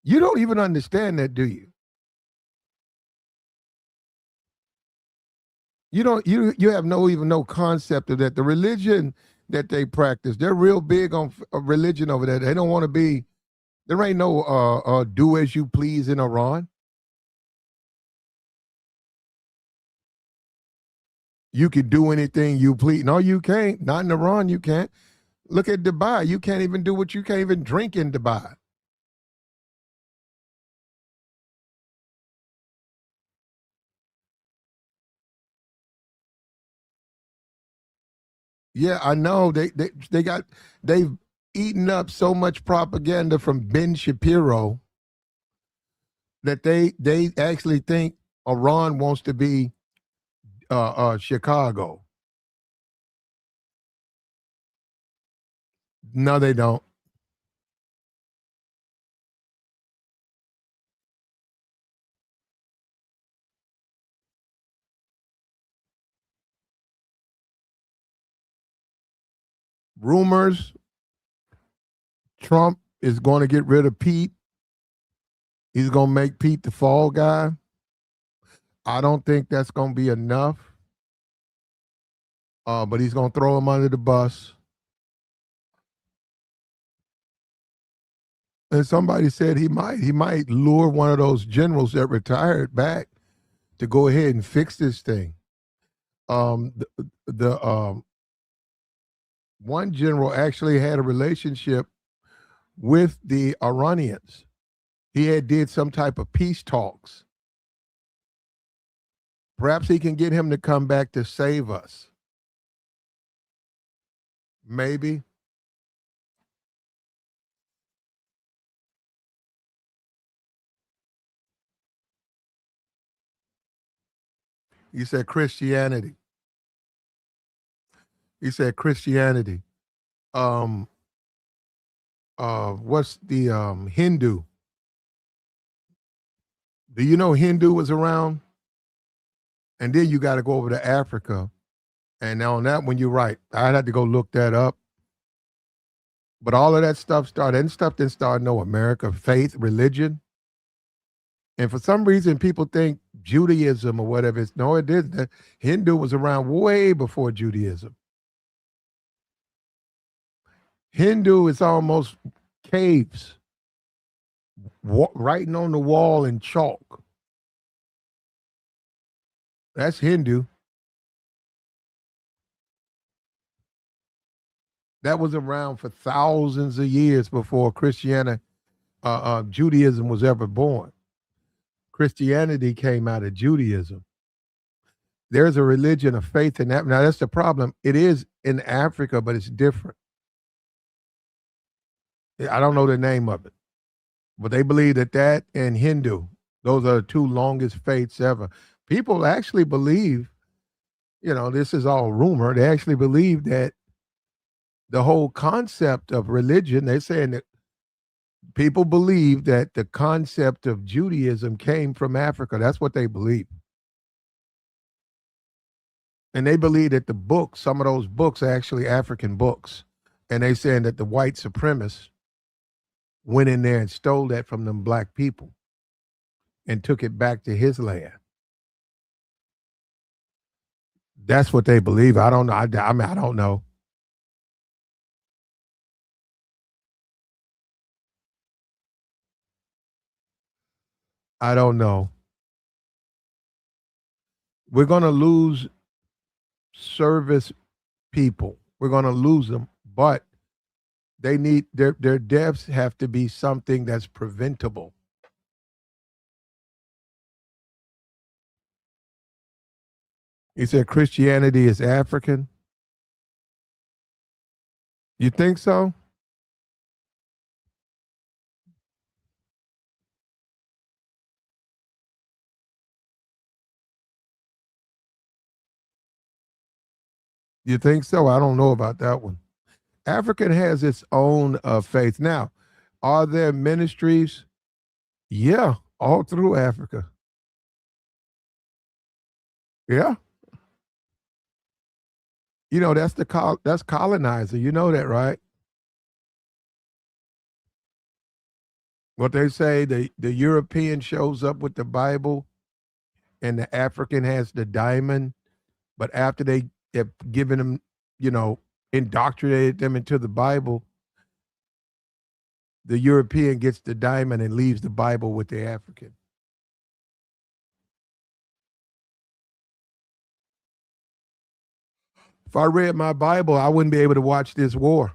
You don't even understand that, do you? You don't you have no concept of that. The religion that they practice. They're real big on religion over there. They don't want to be. There ain't no do as you please in Iran. You can do anything you please. No, you can't. Not in Iran. You can't. Look at Dubai. You can't even do what you can't even drink in Dubai. Yeah, I know. They've eaten up so much propaganda from Ben Shapiro that they actually think Iran wants to be Chicago. No, they don't. Rumors Trump is going to get rid of Pete. He's going to make Pete the fall guy. I don't think that's going to be enough. But he's going to throw him under the bus. And somebody said he might lure one of those generals that retired back to go ahead and fix this thing. The one general actually had a relationship with the Iranians. He had did some type of peace talks. Perhaps he can get him to come back to save us. Maybe. He said Christianity. He said Christianity. Um, what's the Hindu? Do you know Hindu was around? And then you got to go over to Africa. And now on that one, you're right. I had to go look that up. But all of that stuff started, and stuff didn't start no America, faith, religion. And for some reason, people think Judaism or whatever. No, it didn't. Hindu was around way before Judaism. Hindu is almost caves, writing on the wall in chalk. That's Hindu. That was around for thousands of years before Christianity, Judaism was ever born. Christianity came out of Judaism. There's a religion of faith in that. Now that's the problem. It is in Africa, but it's different. I don't know the name of it, but they believe that and Hindu, those are the two longest faiths ever. People actually believe, this is all rumor. They actually believe that the whole concept of religion, they're saying that people believe that the concept of Judaism came from Africa. That's what they believe. And they believe that the books, some of those books are actually African books. And they saying that the white supremacists went in there and stole that from them black people and took it back to his land. That's what they believe. I don't know. I mean, I don't know. I don't know. We're going to lose service people. We're going to lose them, but they need their deaths have to be something that's preventable. He said Christianity is African. You think so? You think so? I don't know about that one. African has its own faith. Now, are there ministries? Yeah, all through Africa. Yeah. That's colonizer. You know that, right? What they say, the European shows up with the Bible and the African has the diamond, but after they have given them, you know, indoctrinated them into the Bible, the European gets the diamond and leaves the Bible with the African. If I read my Bible, I wouldn't be able to watch this war.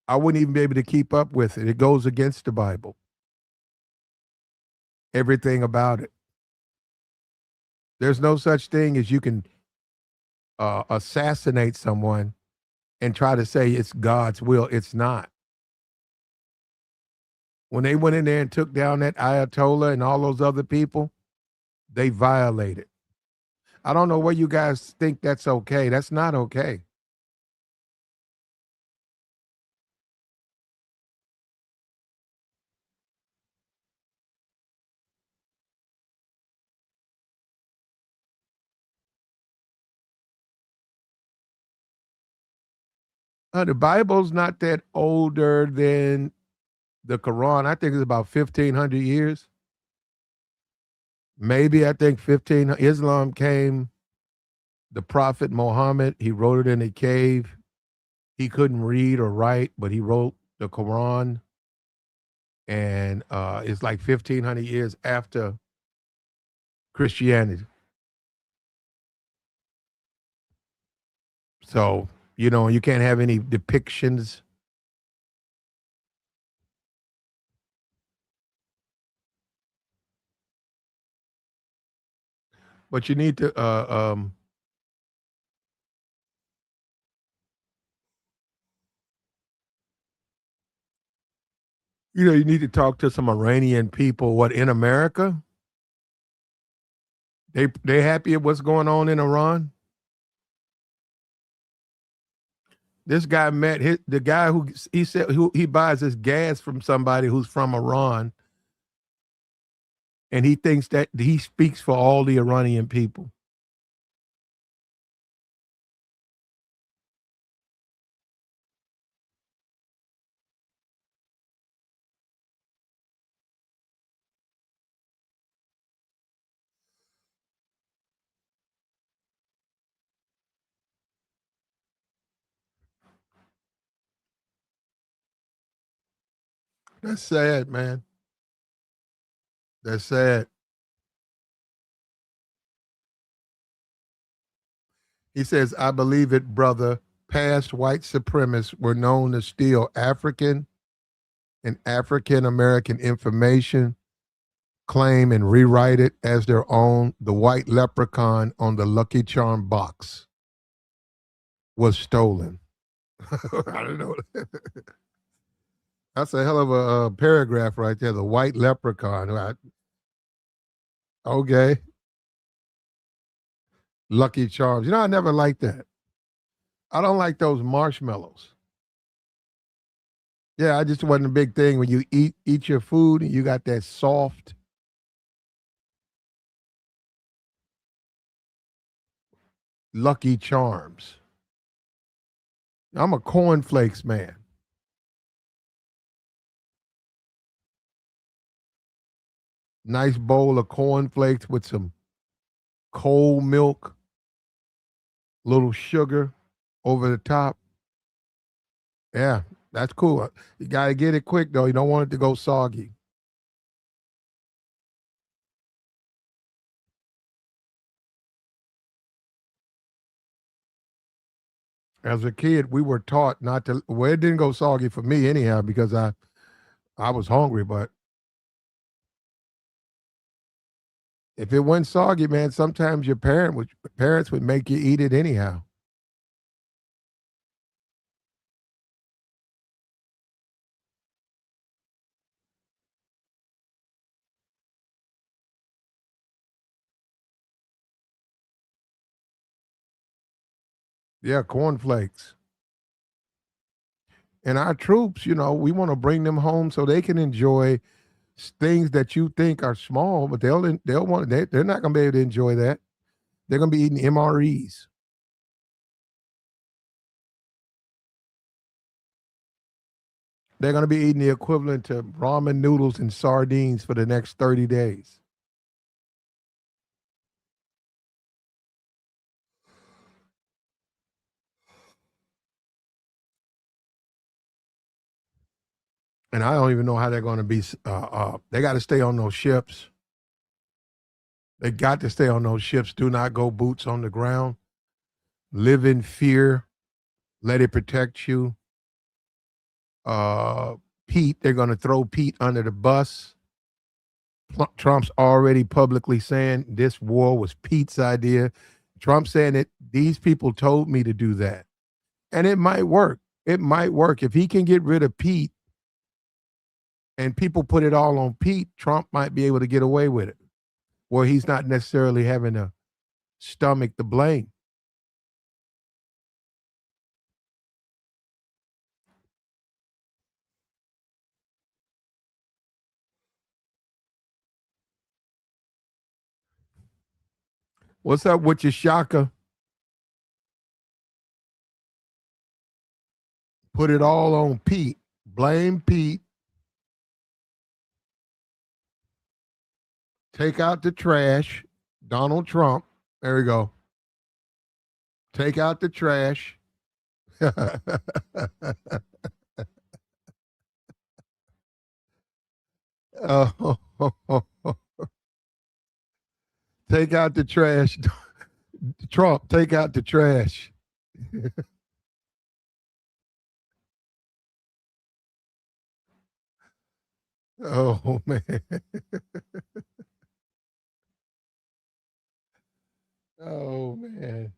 I wouldn't even be able to keep up with it. It goes against the Bible. Everything about it. There's no such thing as you can assassinate someone and try to say it's God's will. It's not. When they went in there and took down that Ayatollah and all those other people, they violated. I don't know where you guys think that's okay. That's not okay. The Bible's not that older than the Quran. I think it's about 1,500 years. Maybe I think 15. Islam came, the Prophet Muhammad, he wrote it in a cave. He couldn't read or write, but he wrote the Quran. And it's like 1,500 years after Christianity. So, you can't have any depictions. But you need to, you need to talk to some Iranian people. What, in America? They happy at what's going on in Iran? This guy met the guy who he said who he buys his gas from somebody who's from Iran, and he thinks that he speaks for all the Iranian people. That's sad, man. That's sad. He says, I believe it, brother. Past white supremacists were known to steal African and African American information, claim and rewrite it as their own. The white leprechaun on the Lucky Charm box was stolen. I don't know. That's a hell of a paragraph right there. The white leprechaun. Okay. Lucky Charms. I never liked that. I don't like those marshmallows. Yeah, I just wasn't a big thing when you eat your food and you got that soft Lucky Charms. I'm a cornflakes man. Nice bowl of cornflakes with some cold milk, little sugar over the top. Yeah, that's cool. You got to get it quick though. You don't want it to go soggy. As a kid, we were taught not to. Well, it didn't go soggy for me anyhow because I was hungry. But if it went soggy, man, sometimes your parents would make you eat it anyhow. Yeah, cornflakes. And our troops, we want to bring them home so they can enjoy things that you think are small, but they'll want they're not going to be able to enjoy that. They're going to be eating MREs. They're going to be eating the equivalent to ramen noodles and sardines for the next 30 days. And I don't even know how they're going to be. They got to stay on those ships. They got to stay on those ships. Do not go boots on the ground. Live in fear. Let it protect you. Uh, Pete, they're going to throw Pete under the bus. Trump's already publicly saying this war was Pete's idea. Trump saying that these people told me to do that. And it might work. It might work. If he can get rid of Pete and people put it all on Pete, Trump might be able to get away with it, where he's not necessarily having to stomach the blame. What's up with your Shaka? Put it all on Pete. Blame Pete. Take out the trash. Donald Trump. There we go. Take out the trash. Oh, take out the trash. Trump, take out the trash. Oh, man. Oh, man.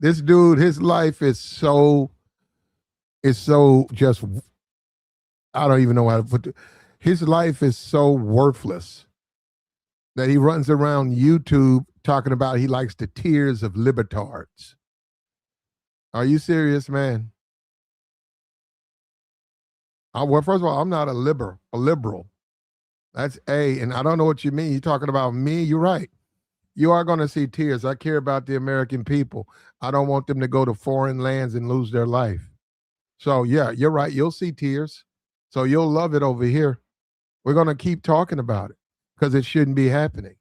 This dude, his life is so just, I don't even know how to put it. His life is so worthless that he runs around YouTube talking about he likes the tears of libertards. Are you serious, man? Well, first of all, I'm not a liberal. That's A, and I don't know what you mean. You're talking about me. You're right. You are going to see tears. I care about the American people. I don't want them to go to foreign lands and lose their life. So, yeah, you're right. You'll see tears. So you'll love it over here. We're going to keep talking about it because it shouldn't be happening.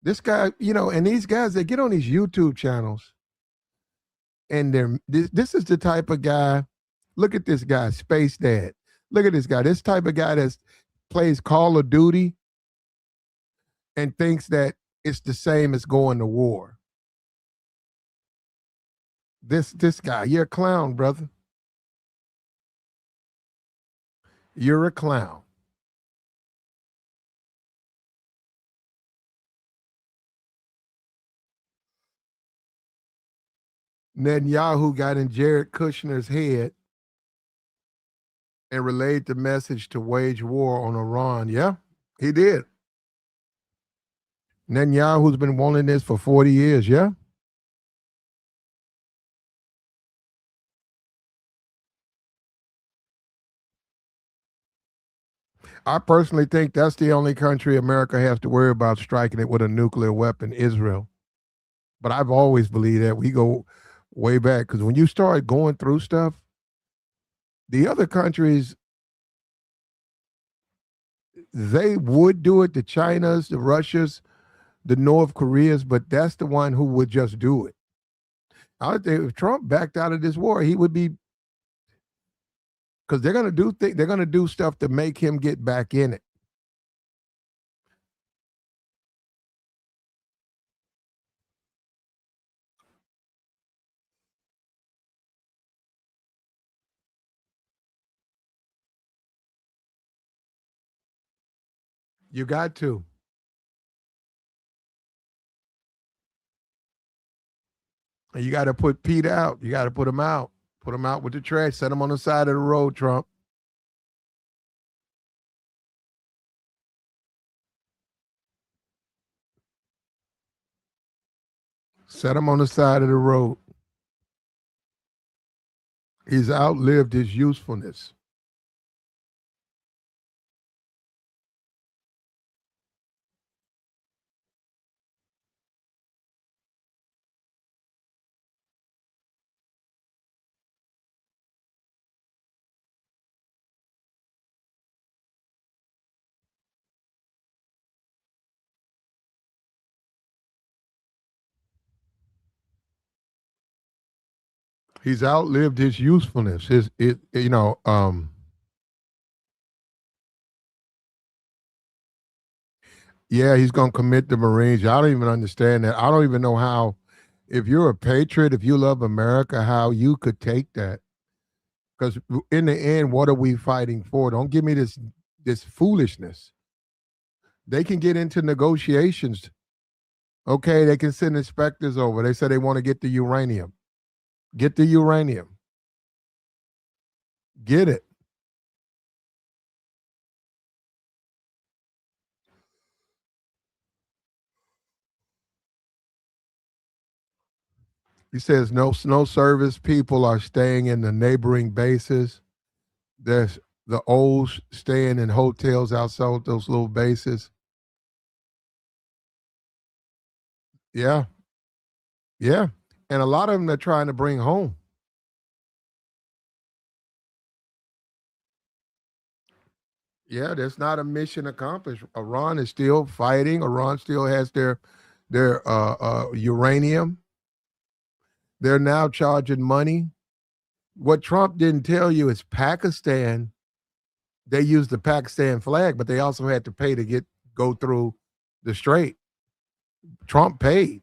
This guy, and these guys, they get on these YouTube channels and this is the type of guy. Look at this guy, Space Dad. Look at this guy. This type of guy that plays Call of Duty and thinks that it's the same as going to war. This guy, you're a clown, brother. You're a clown. Netanyahu got in Jared Kushner's head and relayed the message to wage war on Iran. Yeah, he did. Netanyahu's been wanting this for 40 years. Yeah. I personally think that's the only country America has to worry about striking it with a nuclear weapon, Israel. But I've always believed that we go way back because when you start going through stuff, the other countries, they would do it, the Chinas, the Russias, the North Koreas, but that's the one who would just do it. I think if Trump backed out of this war, he would be, because they're gonna do stuff to make him get back in it. You got to. And you got to put Pete out. You got to put him out. Put him out with the trash. Set him on the side of the road, Trump. Set him on the side of the road. He's outlived his usefulness. He's outlived his usefulness. His it you know yeah, he's gonna commit the Marines. I don't even understand that. I don't even know how. If you're a patriot, if you love America, how you could take that. Because in the end, what are we fighting for? Don't give me this foolishness. They can get into negotiations. Okay, they can send inspectors over. They say they want to get the uranium. Get the uranium. Get it. He says no snow service people are staying in the neighboring bases. There's the O's staying in hotels outside those little bases. Yeah, yeah. And a lot of them they're trying to bring home. Yeah, that's not a mission accomplished. Iran is still fighting. Iran still has their uranium. They're now charging money. What Trump didn't tell you is Pakistan. They used the Pakistan flag, but they also had to pay to get go through the strait. Trump paid.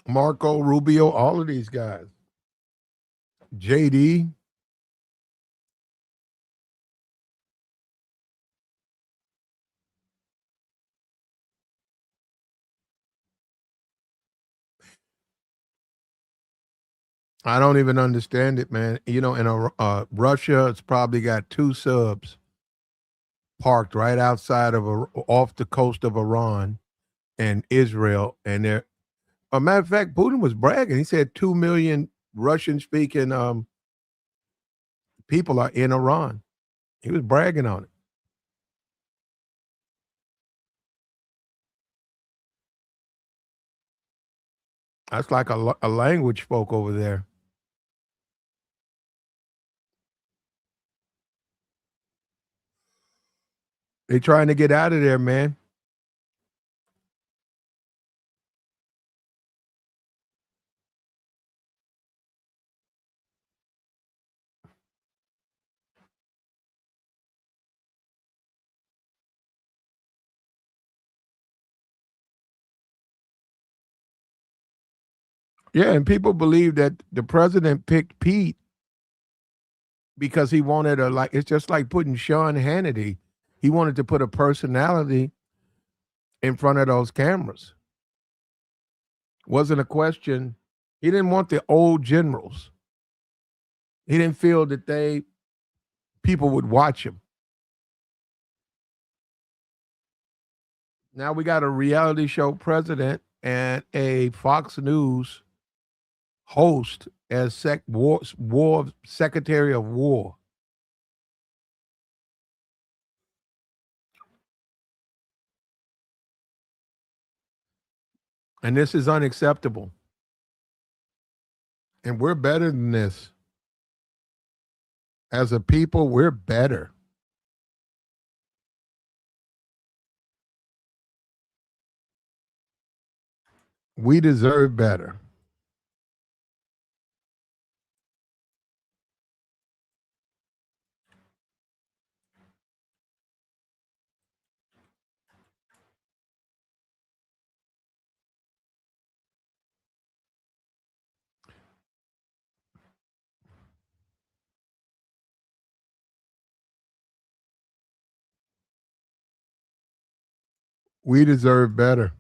Marco Rubio, all of these guys. JD. I don't even understand it, man. In Russia, it's probably got two subs parked right outside of off the coast of Iran and Israel, and they're a matter of fact, Putin was bragging. He said 2 million Russian speaking people are in Iran. He was bragging on it. That's like a language spoke over there. They trying to get out of there, man. Yeah, and people believe that the president picked Pete because he wanted a like. It's just like putting Sean Hannity. He wanted to put a personality in front of those cameras. Wasn't a question. He didn't want the old generals. He didn't feel that they people would watch him. Now we got a reality show president and a Fox News host as war secretary of war, and this is unacceptable. And we're better than this. As a people, we're better. We deserve better. We deserve better.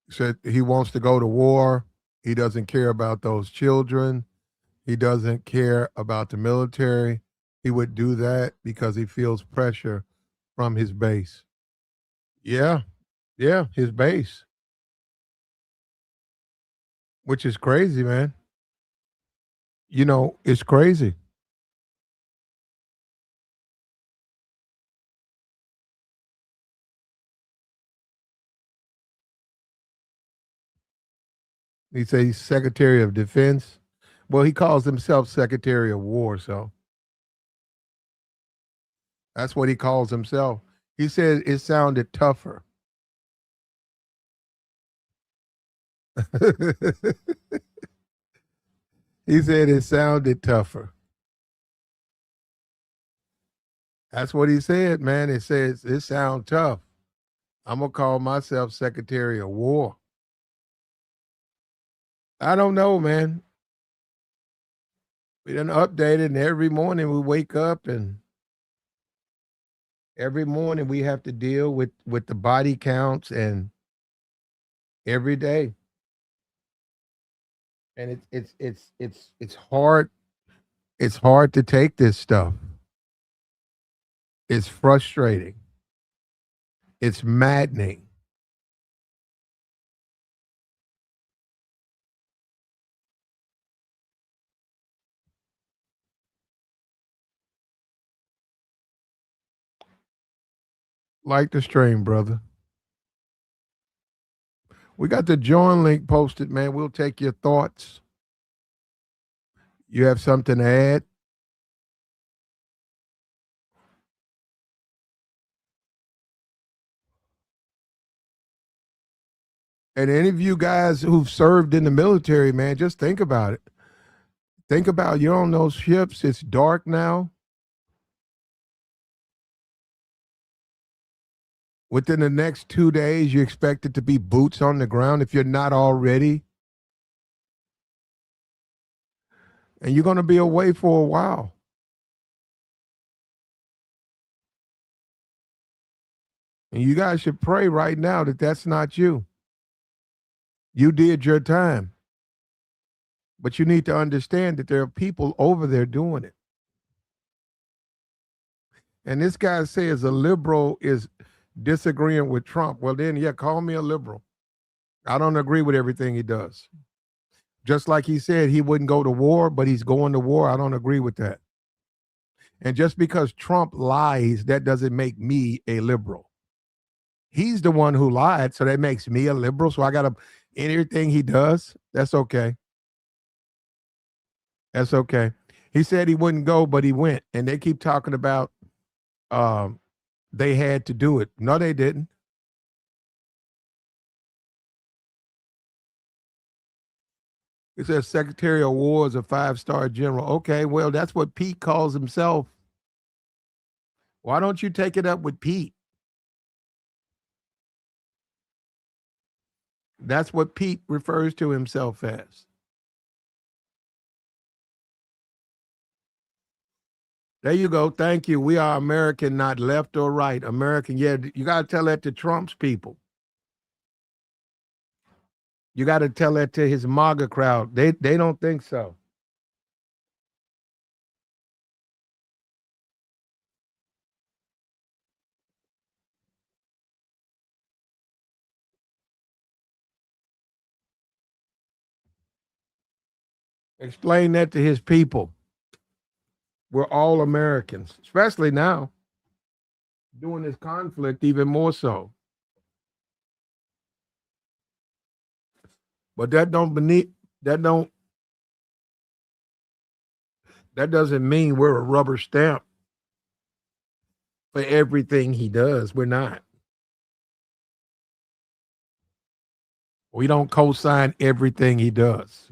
Said he wants to go to war. He doesn't care about those children. He doesn't care about the military. He would do that because he feels pressure from his base. Yeah, yeah, his base, which is crazy, man. It's crazy. He says he's Secretary of Defense. Well, he calls himself Secretary of War, so that's what he calls himself. He said it sounded tougher. He said it sounded tougher. That's what he said, man. It says it sounds tough. I'm gonna call myself Secretary of War. I don't know, man. We done updated, and every morning we wake up, and every morning we have to deal with the body counts, and every day, and it's hard. It's hard to take this stuff. It's frustrating. It's maddening. Like the stream, brother. We got the join link posted, man. We'll take your thoughts. You have something to add? And any of you guys who've served in the military, man, just think about it. Think about you're on those ships. It's dark now. Within the next 2 days, you expect it to be boots on the ground if you're not already. And you're going to be away for a while. And you guys should pray right now that that's not you. You did your time. But you need to understand that there are people over there doing it. And this guy says a liberal is disagreeing with Trump. Well, then, yeah, call me a liberal. I don't agree with everything he does. Just like he said he wouldn't go to war, but he's going to war. I don't agree with that. And just because Trump lies, that doesn't make me a liberal. He's the one who lied, so that makes me a liberal. So I got to anything he does. That's okay. That's okay. He said he wouldn't go, but he went, and they keep talking about um, they had to do it. No, they didn't. It says Secretary of War is a 5-star general. Okay, well, that's what Pete calls himself. Why don't you take it up with Pete? That's what Pete refers to himself as. There you go. Thank you. We are American, not left or right. American. Yeah, you got to tell that to Trump's people. You got to tell that to his MAGA crowd. They don't think so. Explain that to his people. We're all Americans, especially now during this conflict, even more so. But that don't that doesn't mean we're a rubber stamp for everything he does. We're not. We don't co-sign everything he does.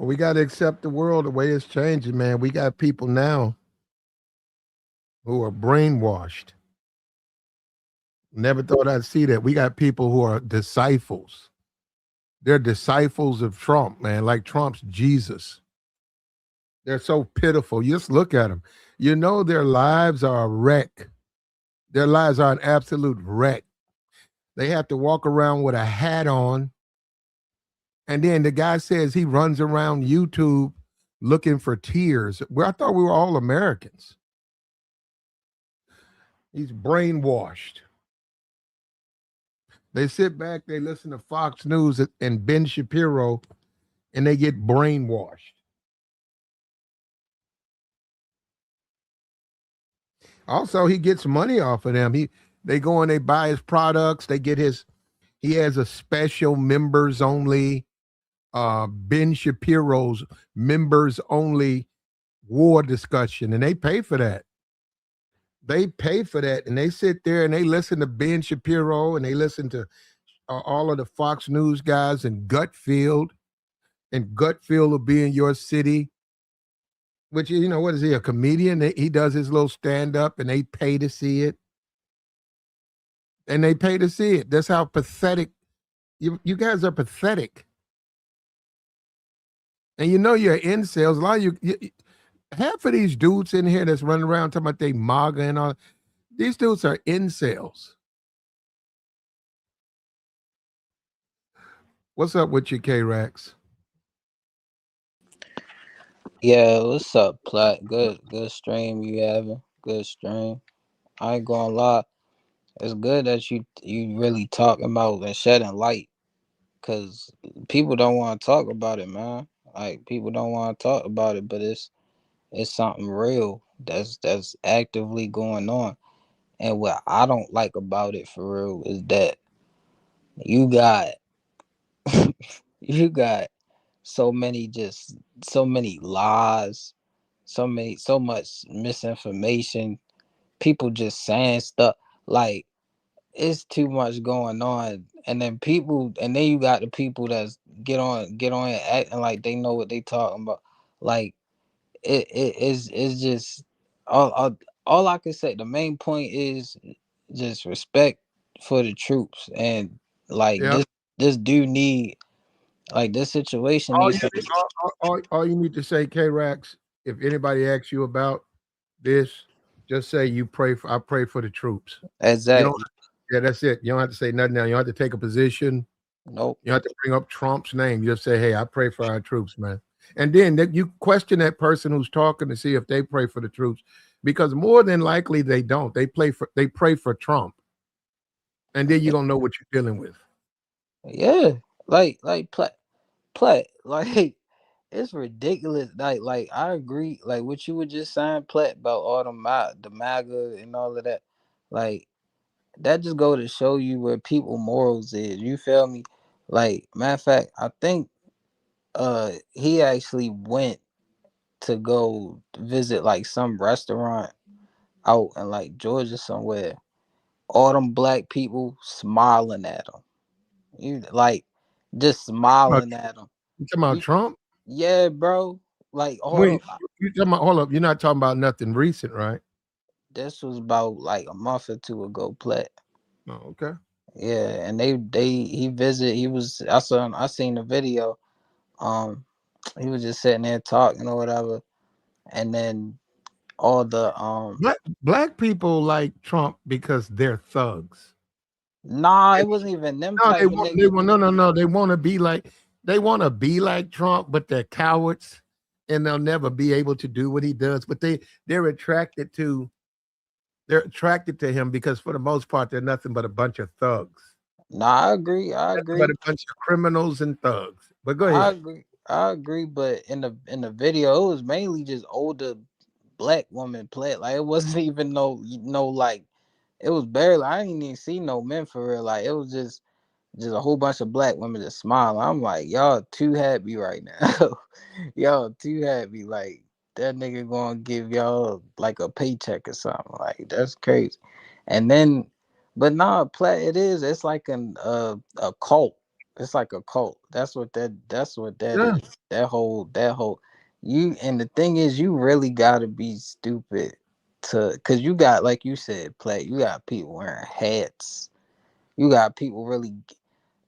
Well, we got to accept the world the way it's changing, man. We got people now who are brainwashed. Never thought I'd see that. We got people who are disciples. They're disciples of Trump, man, like Trump's Jesus. They're so pitiful. You just look at them. You know their lives are a wreck. Their lives are an absolute wreck. They have to walk around with a hat on. And then the guy says he runs around YouTube looking for tears. Well, I thought we were all Americans. He's brainwashed. They sit back, they listen to Fox News and Ben Shapiro, and they get brainwashed. Also, he gets money off of them. They go and they buy his products. They get he has a special members only, Ben Shapiro's members only war discussion, and they pay for that. They pay for that, and they sit there and they listen to Ben Shapiro and they listen to all of the Fox News guys and Gutfield will be in your city. Which, you know, what is he, a comedian? He does his little stand up and they pay to see it. And they pay to see it. That's how pathetic. You guys are pathetic. And you know you're incels. A lot of you, half of these dudes in here that's running around talking about they MAGA and all, these dudes are incels. What's up with you, K-Rax? Yeah, what's up, Plat? Good stream you having. Good stream. I ain't gonna lie. It's good that you really talking about and shedding light, cause people don't want to talk about it, man. Like people don't want to talk about it, but it's something real that's actively going on. And what I don't like about it for real is that you got you got so many lies, so much misinformation, people just saying stuff like it's too much going on, and then you got the people that's get on and acting like they know what they talking about. Like it's just all I can say. The main point is just respect for the troops, and like Yeah. this do need, like this situation All needs you, some. all you need to say, K-Rax, if anybody asks you about this, just say I pray for the troops. You don't, Exactly. yeah, that's it. You don't have to say nothing now. You don't have to take a position. Nope. You don't have to bring up Trump's name. You just say, hey, I pray for our troops, man. And then you question that person who's talking to see if they pray for the troops, because more than likely they don't. They pray for Trump. And then you're gonna know what you're dealing with. Yeah. Like play like it's ridiculous. Like I agree. Like what you were just saying, Plat, about all the MAGA and all of that. Like that just go to show you where people morals is. You feel me? Like matter of fact, I think he actually went to go visit like some restaurant out in like Georgia somewhere. All them black people smiling at him. You like just But smiling at him. you talking about You Trump? yeah, bro. Like hold Wait, up. you talking about hold up, you're not talking about nothing recent, right? This was about like a month or two ago, Plat. Oh, okay. Yeah, and he visited. He was I seen the video. Um, he was just sitting there talking or whatever, and then all the Black people like Trump because they're thugs. nah, it wasn't even them No, type of they niggas. want no. They want to be like Trump, but they're cowards and they'll never be able to do what he does. But they're attracted to they're attracted to him because for the most part they're nothing but a bunch of thugs. Nah, I agree. I Nothing but agree. a bunch of criminals and thugs. But go I ahead. agree. I agree. But in the video, it was mainly just older black woman play. Like it wasn't even no like it was barely. I didn't even see no men for real. Like it was just a whole bunch of black women just smiling. I'm like, y'all too happy right now. Y'all too happy. Like that nigga gonna give y'all like a paycheck or something. Like that's crazy. And then, but nah, play it is. It's like a cult. It's like a cult. That's what that Yeah. is. That whole you, and the thing is, you really gotta be stupid to, cause you got, like you said, play. You got people wearing hats. You got people really.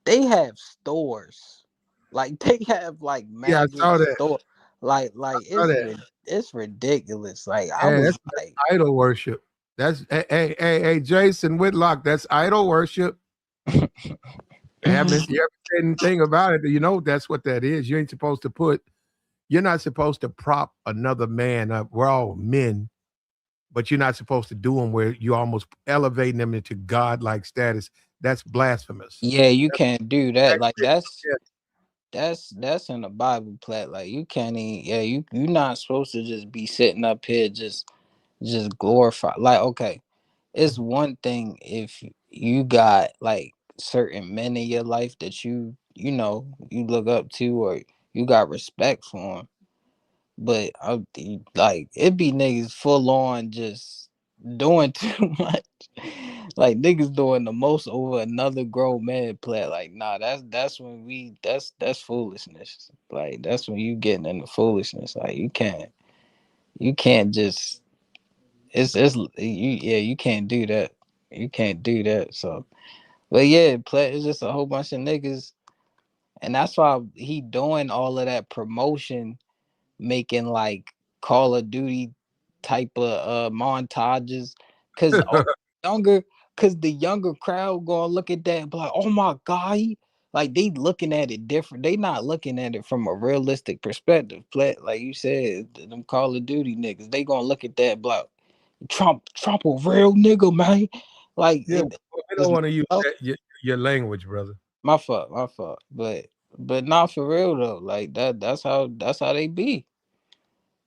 They have stores, like they have like Yeah, I magic saw that. store. Like Saw that. it's ridiculous. Like I Yeah, was that's like, idol worship. That's hey, Jason Whitlock. That's idol worship. You haven't said anything about it. You know that's what that is. You ain't supposed to put. You're not supposed to prop another man up. We're all men, but you're not supposed to do them where you almost elevating them into godlike status. That's blasphemous. yeah, you That's can't do that. Like yeah, that's in the Bible plat. Like you can't even, yeah, you not supposed to just be sitting up here just glorify. Like, okay, it's one thing if you got like certain men in your life that you know you look up to, or you got respect for them. But like it be niggas full on just doing too much. Like niggas doing the most over another grown man play. Like, nah, that's when that's foolishness. Like that's when you getting into foolishness. Like you can't just it's you, yeah, you can't do that. You can't do that. So but yeah, play, it's just a whole bunch of niggas, and that's why he doing all of that promotion, making like Call of Duty type of montages, because younger because the younger crowd gonna look at that and be like, oh my god, like they looking at it different. They not looking at it from a realistic perspective. Like you said, them Call of Duty niggas, they gonna look at that block. Trump a real nigga, man. Like yeah. We it's don't want to use oh, that your language, brother. my fault. But not for real though. Like that's how they be.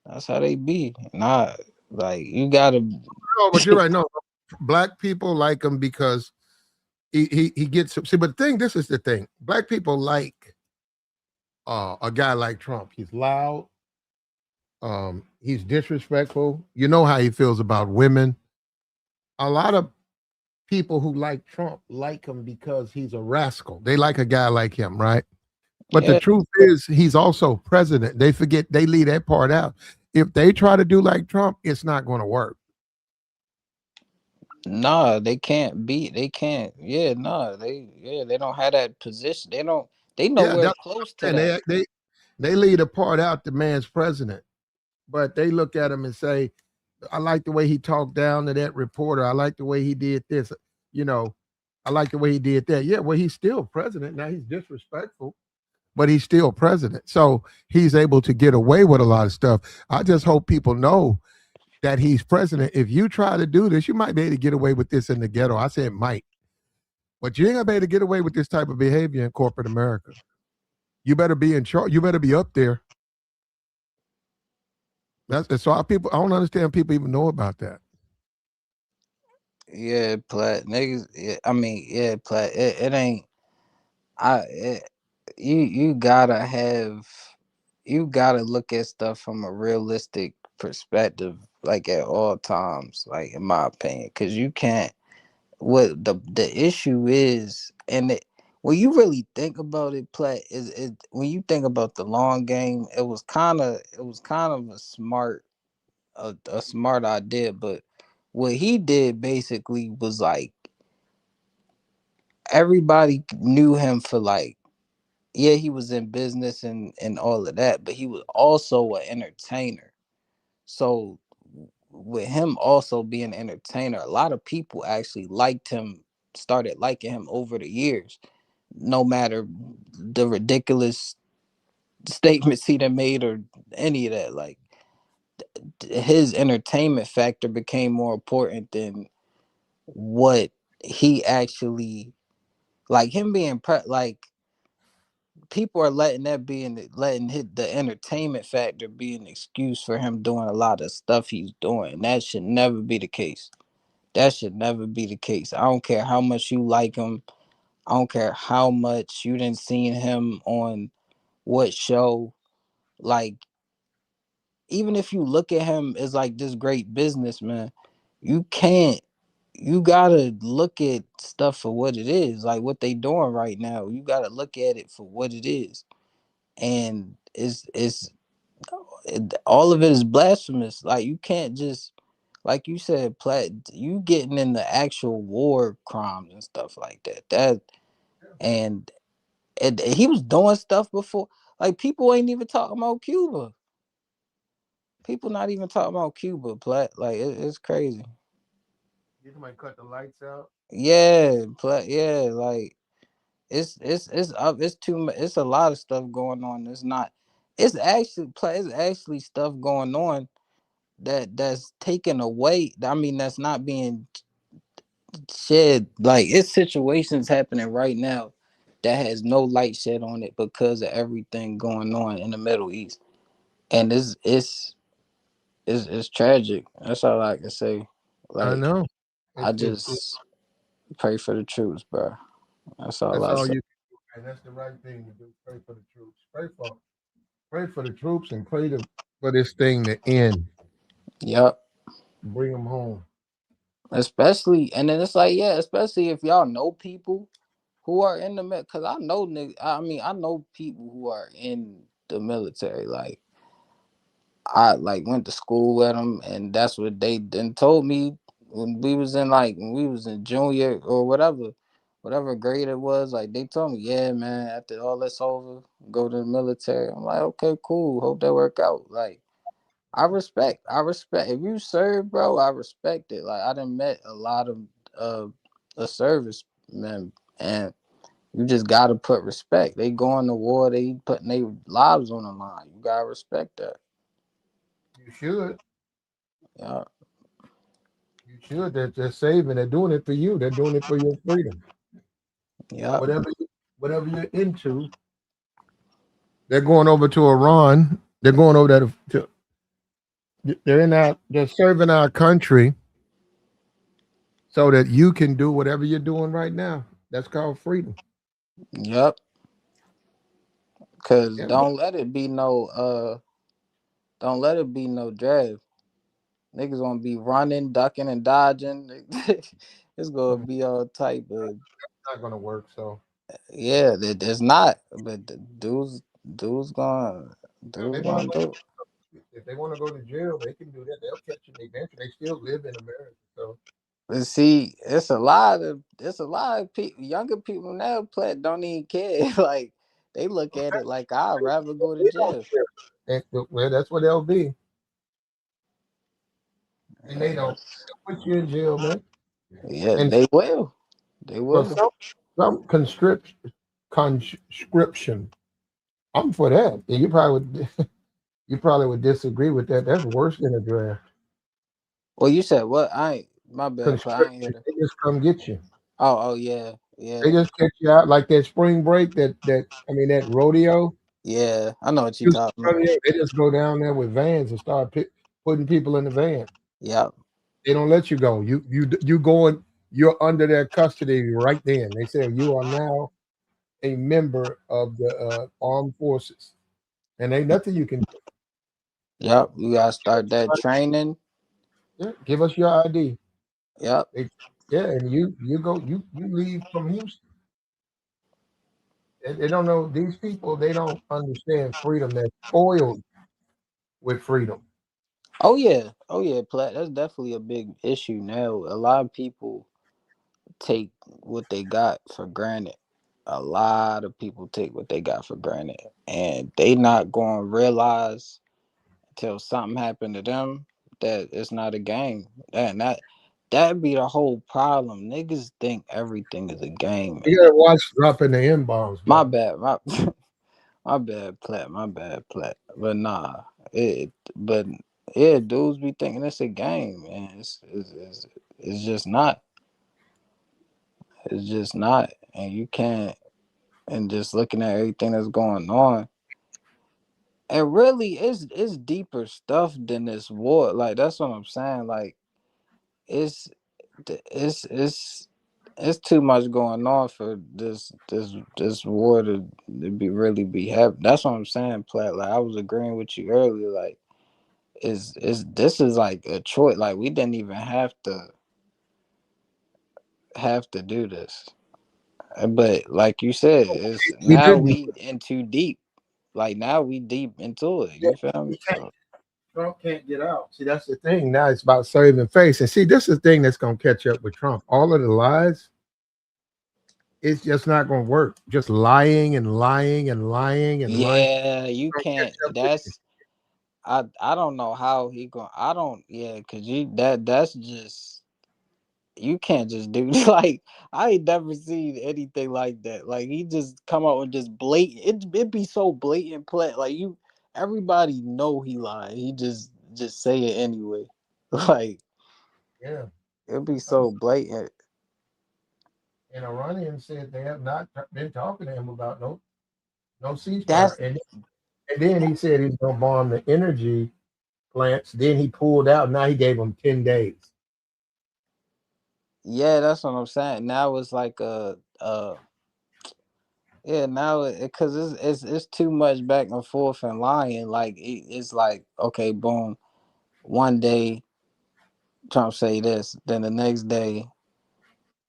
That's how they be. Not like you gotta. No, but you're right. No, black people like him because he gets see. But the thing, this is the thing. Black people like a guy like Trump. He's loud. He's disrespectful. You know how he feels about women. A lot of people who like Trump like him because he's a rascal. They like a guy like him, right? But the Yeah, truth is, he's also president. They forget, they leave that part out. If they try to do like Trump, it's not going to work. nah, they can't beat. They can't. Yeah, nah, they don't have that position. They don't. They Yeah, nowhere that's close to and that. they leave the part out. The man's president, but they look at him and say, "I like the way he talked down to that reporter. I like the way he did this. You know, I like the way he did that." Yeah, well, he's still president now. He's disrespectful, but he's still president. So he's able to get away with a lot of stuff. I just hope people know that he's president. If you try to do this, you might be able to get away with this in the ghetto. I said might, but you ain't gonna be able to get away with this type of behavior in corporate America. You better be in charge. You better be up there. That's so. People, I don't understand. People even know about that. Yeah, plat niggas. Yeah, I mean, yeah, plat. It ain't. You gotta have. You gotta look at stuff from a realistic perspective, like at all times. Like in my opinion, because you can't. What the issue is, and when you really think about it, play is it when you think about the long game, it was kind of a smart idea. But what he did basically was like everybody knew him for like, yeah, he was in business and all of that, but he was also an entertainer. So with him also being an entertainer, a lot of people actually liked him, started liking him over the years, no matter the ridiculous statements he done made or any of that. Like his entertainment factor became more important than what he actually, like him being like people are letting that be letting the entertainment factor be an excuse for him doing a lot of stuff he's doing. That should never be the case. That should never be the case. I don't care how much you like him. I don't care how much you didn't seen him on what show. Like, even if you look at him as like this great businessman, you can't. You gotta look at stuff for what it is. Like what they doing right now, you got to look at it for what it is, and all of it is blasphemous. Like you can't just, like you said, you getting into actual war crimes and stuff like that. And and he was doing stuff before. Like people ain't even talking about Cuba. People not even talking about Cuba, Plat. Like it's crazy. You might cut the lights out. Yeah, Plat. Yeah, like it's up. It's too much. It's a lot of stuff going on. It's not. It's actually Plat. It's actually stuff going on that's taken away. I mean, that's not being shed. Like it's situations happening right now that has no light shed on it because of everything going on in the Middle East, and it's tragic. That's all I can say. I Like know. I It just pray for the troops, bro. That's all that's I all say. you can do, and that's the right thing to do. Pray for the troops. Pray for the troops and for this thing to end. Yep. Bring them home. Especially, and then it's like, yeah, especially if y'all know people who are in the because I know I mean, I know people who are in the military. Like I like went to school with them, and that's what they then told me when we was in junior or whatever grade it was. Like they told me, yeah, man, after all that's over, go to the military. I'm like, okay, cool. Hope that work out. Like I respect. If you serve, bro, I respect it. Like I done met a lot of uh, a servicemen, and you just gotta put respect. They going to war. They putting their lives on the line. You gotta respect that. You should. Yeah. You should. They're saving. They're doing it for you. They're doing it for your freedom. Yeah. Whatever you're into, they're going over to Iran. They're going over there they're in our they're serving our country so that you can do whatever you're doing right now. That's called freedom. Yep. Cause Yeah, don't let it be no draft. Niggas gonna be running, ducking, and dodging. It's gonna mm, be all type of not gonna work. So yeah. It's not, but the yeah, they dudes want to gonna go. do it. If they want to go to jail, they can do that. They'll catch you eventually. They still live in America. So But see, it's a lot of people, younger people now play don't even care. Like they look at it like I'd rather go to they don't jail. care. Well, that's what they'll be, and they Yeah, don't put you in jail, man. yeah, And they will. They well, will. some conscription. I'm for that. And you probably would you probably would disagree with that. That's worse than a draft. Well, you said what? I ain't my bad, but I ain't hear Conscription. that. They just come get you. Oh, yeah, They yeah, just catch you out like that spring break. That rodeo. yeah. I know what you talking about. They just go down there with vans and start putting people in the van. Yep, They don't let you go. You going. You're under their custody right then. They say you are now a member of the armed forces, and ain't nothing you can do. yep. You gotta start that training. Yeah, give us your ID. Yep. They, yeah, and you go you leave from Houston. They don't know these people. They don't understand freedom. They're spoiled with freedom. Oh yeah. Oh yeah. That's definitely a big issue now. A lot of people take what they got for granted. A lot of people take what they got for granted, and they not going to realize until something happened to them that it's not a game. That be the whole problem. Niggas think everything is a game, You and gotta watch dropping the M bombs, my bro. bad, my bad, plat. But nah, but yeah, dudes be thinking it's a game, and it's just not. It's just not, and you can't. And just looking at everything that's going on, and really, it's deeper stuff than this war. Like that's what I'm saying. Like it's it's it's too much going on for this war to be really be happening. That's what I'm saying, Plat. Like I was agreeing with you earlier. Like is this is like a choice. Like we didn't even have to. have to do this. But like you said, it's We now didn't. we in too deep. Like now we deep into it. Yeah, You feel me? he can't. So Trump can't get out. See, that's the thing. Now it's about saving face. And see, this is the thing that's going to catch up with Trump. All of the lies, it's just not going to work. Just lying and lying and lying and lying. yeah, you Gonna catch can't. up with you. That's I don't know how he going. I don't. Yeah, cause you that's just you can't just do like I ain't never seen anything like that. Like he just come out and just blatant. It be so blatant play. Like you, everybody know he lying. He just say it anyway. Like Yeah. it be Um, so blatant. and Iranian said they have not been talking to him about no ceasefire. That's And then he said he's going to bomb the energy plants. Then he pulled out. Now he gave them 10 days. yeah. That's what I'm saying. Now it's like yeah. Now because it's too much back and forth and lying. Like it's like okay, boom. One day Trump say this, then the next day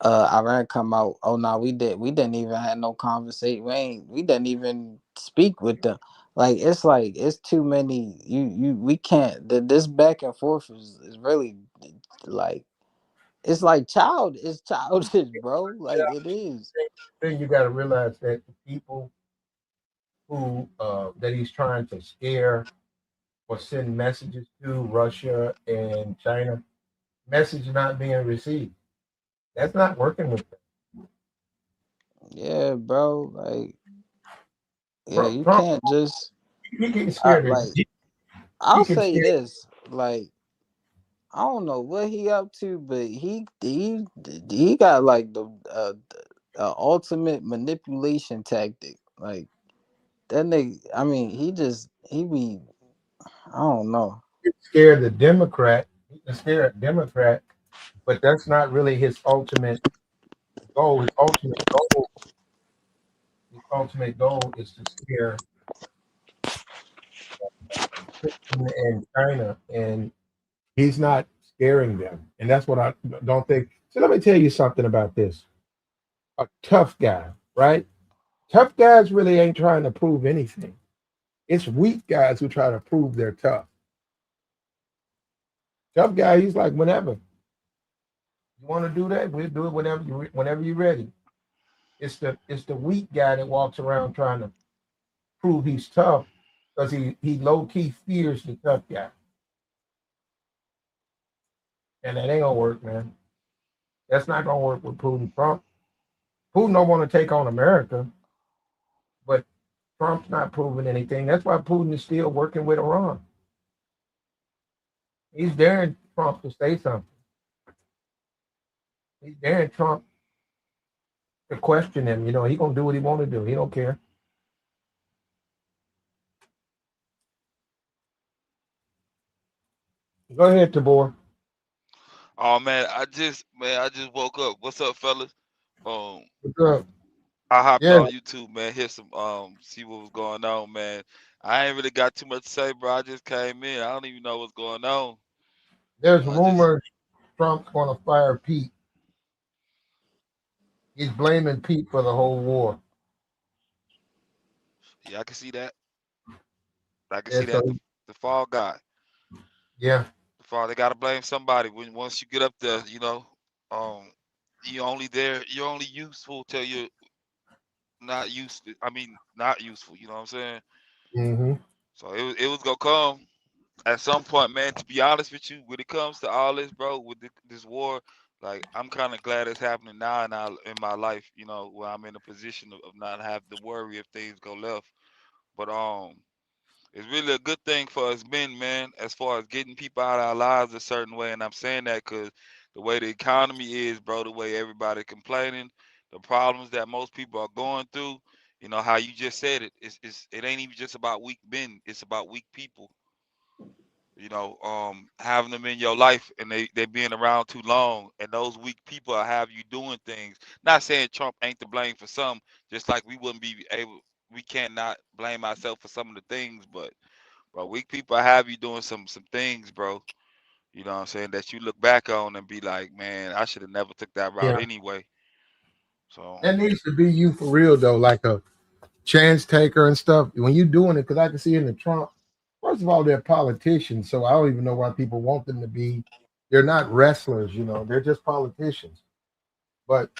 Iran come out. Oh no, we didn't even have no conversation. We didn't even speak with them. Like it's too many. We can't. This back and forth is really like it's like it's childish, bro. Like it is. Then you got to realize that the people who that he's trying to scare or send messages to Russia and China, message not being received. That's not working with them. Yeah, bro. Like yeah, you Trump, can't just he getting scared. like He I'll can say scare. this like. I don't know what he up to, but he got like the ultimate manipulation tactic. Like that nigga. I mean, he be. I don't know. Scare the Democrat. He can scare a Democrat, but that's not really his ultimate goal. His ultimate goal is to scare Britain and China, and he's not scaring them. And that's what I don't think. So let me tell you something about this. A tough guy, right? Tough guys really ain't trying to prove anything. It's weak guys who try to prove they're tough. Tough guy, he's like, whenever you want to do that, we'll do it whenever you're ready. It's the weak guy that walks around trying to prove he's tough because he low key fears the tough guy, and that ain't gonna work, man. That's not gonna work with Putin. Putin don't want to take on America, but Trump's not proving anything. That's why Putin is still working with Iran. He's daring Trump to say something. He's daring Trump to question him. He gonna do what he want to do. He don't care. Go ahead, Tabor. Oh man, I just woke up. What's up, fellas? Um, What's up? I hopped Yeah, on YouTube, man. Hear some see what was going on, man. I ain't really got too much to say, bro. I just came in. I don't even know what's going on. there's I just rumors Trump's gonna fire Pete. He's blaming Pete for the whole war. yeah, I can see that. I can Yeah, see so that. The fall guy. yeah, The fall. They gotta blame somebody. When once you get up there, um, You're only useful till you're not used. I mean, not useful. You know what I'm saying? hmm So it was gonna come at some point, man. To be honest with you, when it comes to all this, bro, with this war, like I'm kind of glad it's happening now in my life. Where I'm in a position of not having to worry if things go left. But it's really a good thing for us men, man, as far as getting people out of our lives a certain way. And I'm saying that because the way the economy is, bro, the way everybody complaining, the problems that most people are going through. How you just said it. It ain't even just about weak men. It's about weak people. Having them in your life and they being around too long, and those weak people are have you doing things. Not saying Trump ain't to blame for some, just like we can't not blame ourselves for some of the things, but weak people have you doing some things, bro. You know what I'm saying? That you look back on and be like, man, I should have never took that route Yeah. anyway. So That needs to be you for real though, like a chance taker and stuff. When you doing it, because I can see in the Trump, first of all, they're politicians, so I don't even know why people want them to be. They're not wrestlers, you know, they're just politicians. But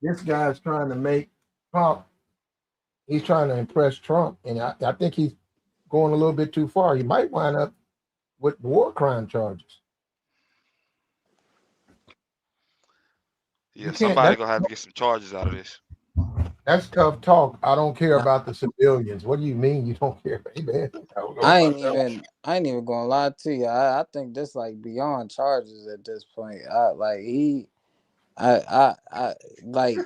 this guy's trying to make Trump, he's trying to impress Trump, and I think he's going a little bit too far. He might wind up with war crime charges. You yeah, can't, somebody gonna have to get some charges out of this. that's tough talk. I don't care Nah, about the civilians. What do you mean you don't care? Hey man, I don't know I about ain't that. even I ain't even gonna lie to you. I think this like beyond charges at this point. I like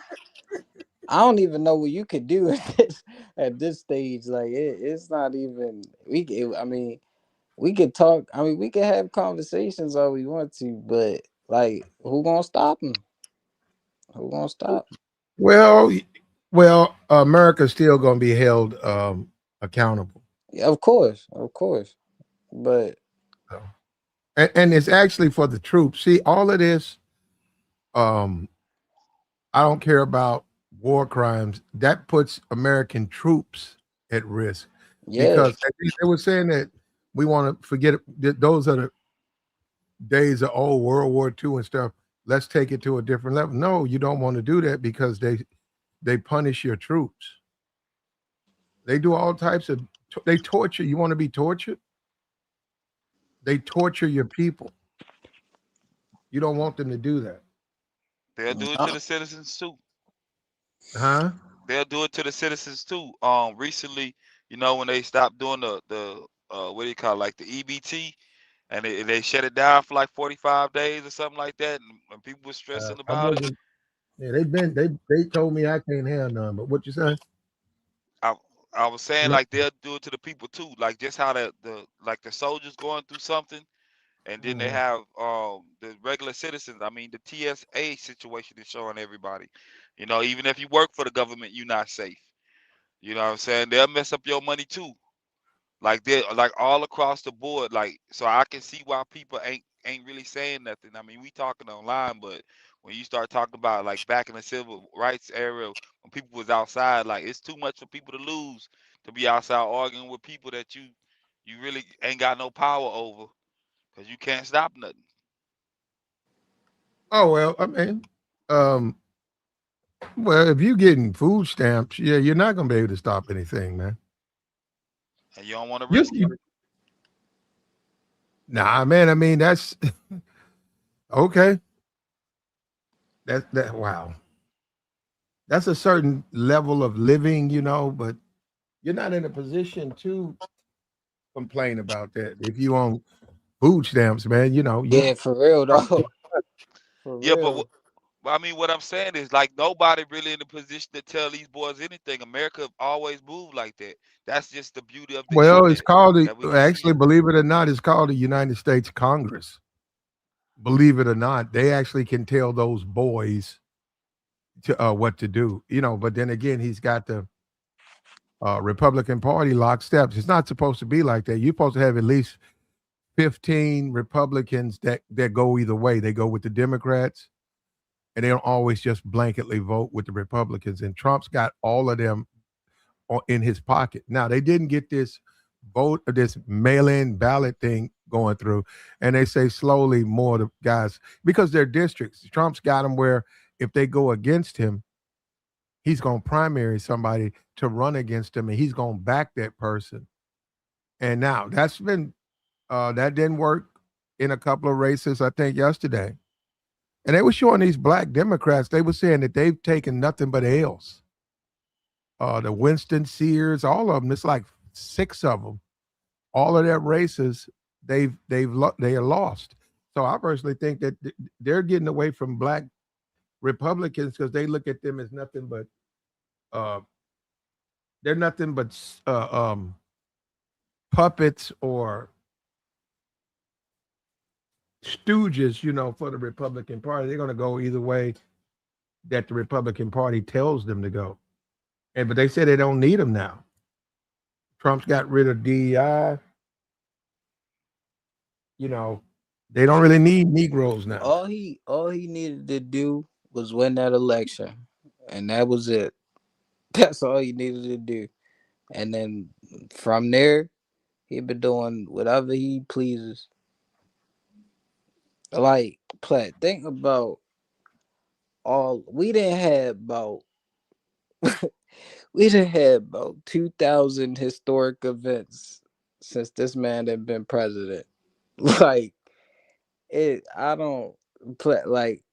I don't even know what you could do at this stage. Like it's not even I mean, we could talk. I mean, we could have conversations all we want to, but like, who gonna stop him? Who gonna stop him? Well, America's still going to be held accountable. Yeah, of course. But So, and it's actually for the troops. See, all of this, um, I don't care about war crimes. That puts American troops at risk yeah, because they were saying that we want to forget those are the days of old World War II and stuff. Let's take it to a different level. No, you don't want to do that because they punish your troops. They do all types of they torture. You want to be tortured? They torture your people. You don't want them to do that. They'll do it to no, the citizens too. Huh? They'll do it to the citizens too. Recently, when they stopped doing the what do you call it, like the EBT, and they shut it down for like 45 days or something like that, and people were stressing I about it. wasn't. Yeah, they told me I can't have none. But what you say? I I was saying No. like they'll do it to the people too, like just how the soldiers going through something, and then they Mhm. have the regular citizens. I mean, the TSA situation is showing everybody. Even if you work for the government, you're not safe. You know what I'm saying? They'll mess up your money too. Like they like all across the board. Like so I can see why people ain't really saying nothing. I mean, we talking online, but when you start talking about like back in the civil rights era when people was outside, like it's too much for people to lose to be outside arguing with people that you really ain't got no power over because you can't stop nothing. Oh well, I mean, um, well, if you're getting food stamps, yeah, you're not gonna be able to stop anything, man. And you don't want to risk it. You nah, man. I mean, that's okay. That wow. That's a certain level of living, but you're not in a position to complain about that. If you on food stamps, man, you yeah, for real though, for Yeah, but real. I mean, what I'm saying is like nobody really in a position to tell these boys anything. America have always moved like that. That's just the beauty of the well, it's internet called that we can see. actually, believe it or not, it's called the United States Congress. Believe it or not, they actually can tell those boys to what to do. But then again, he's got the Republican Party locked steps. It's not supposed to be like that. You're supposed to have at least 15 Republicans that go either way. They go with the Democrats, and they don't always just blanketly vote with the Republicans. And Trump's got all of them in his pocket. Now they didn't get this mail-in ballot thing going through, and they say slowly more of the guys because they're districts. Trump's got them where if they go against him, he's going to primary somebody to run against him, and he's going to back that person. And now that didn't work in a couple of races, I think yesterday. And they were showing these black Democrats. They were saying that they've taken nothing but L's. The Winston Sears, all of them. It's like six of them. All of their races, they are lost. So I personally think that they're getting away from black Republicans because they look at them as nothing but uh, they're nothing but puppets or stooges, for the Republican Party. They're going to go either way that the Republican Party tells them to go. But they say they don't need them now. Trump's got rid of DEI. You know, They don't really need Negroes now. All he needed to do was win that election, and that was it. That's all he needed to do. And then from there, he been doing whatever he pleases. Like, Platt, think about all we didn't have about we done had about 2,000 historic events since this man had been president. Like I don't play like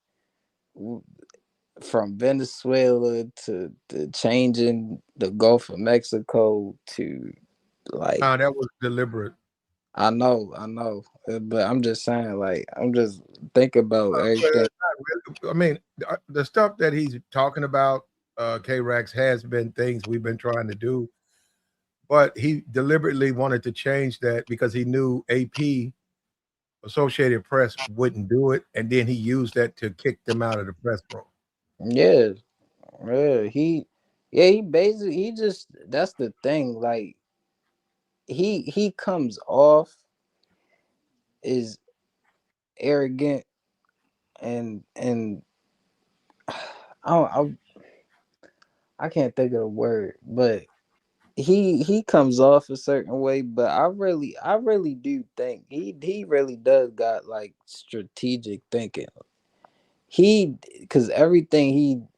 from Venezuela to changing the Gulf of Mexico to like That was deliberate. I know, but I'm just saying like I'm just thinking about Well, everything. not really. I mean, the stuff that he's talking about, K-Rex, has been things we've been trying to do, but he deliberately wanted to change that because he knew AP, Associated Press, wouldn't do it, and then he used that to kick them out of the press room. Yeah, yeah, he basically he just that's the thing like he comes off is arrogant and I can't think of the word, but he comes off a certain way. But I really do think he really does got like strategic thinking. He because everything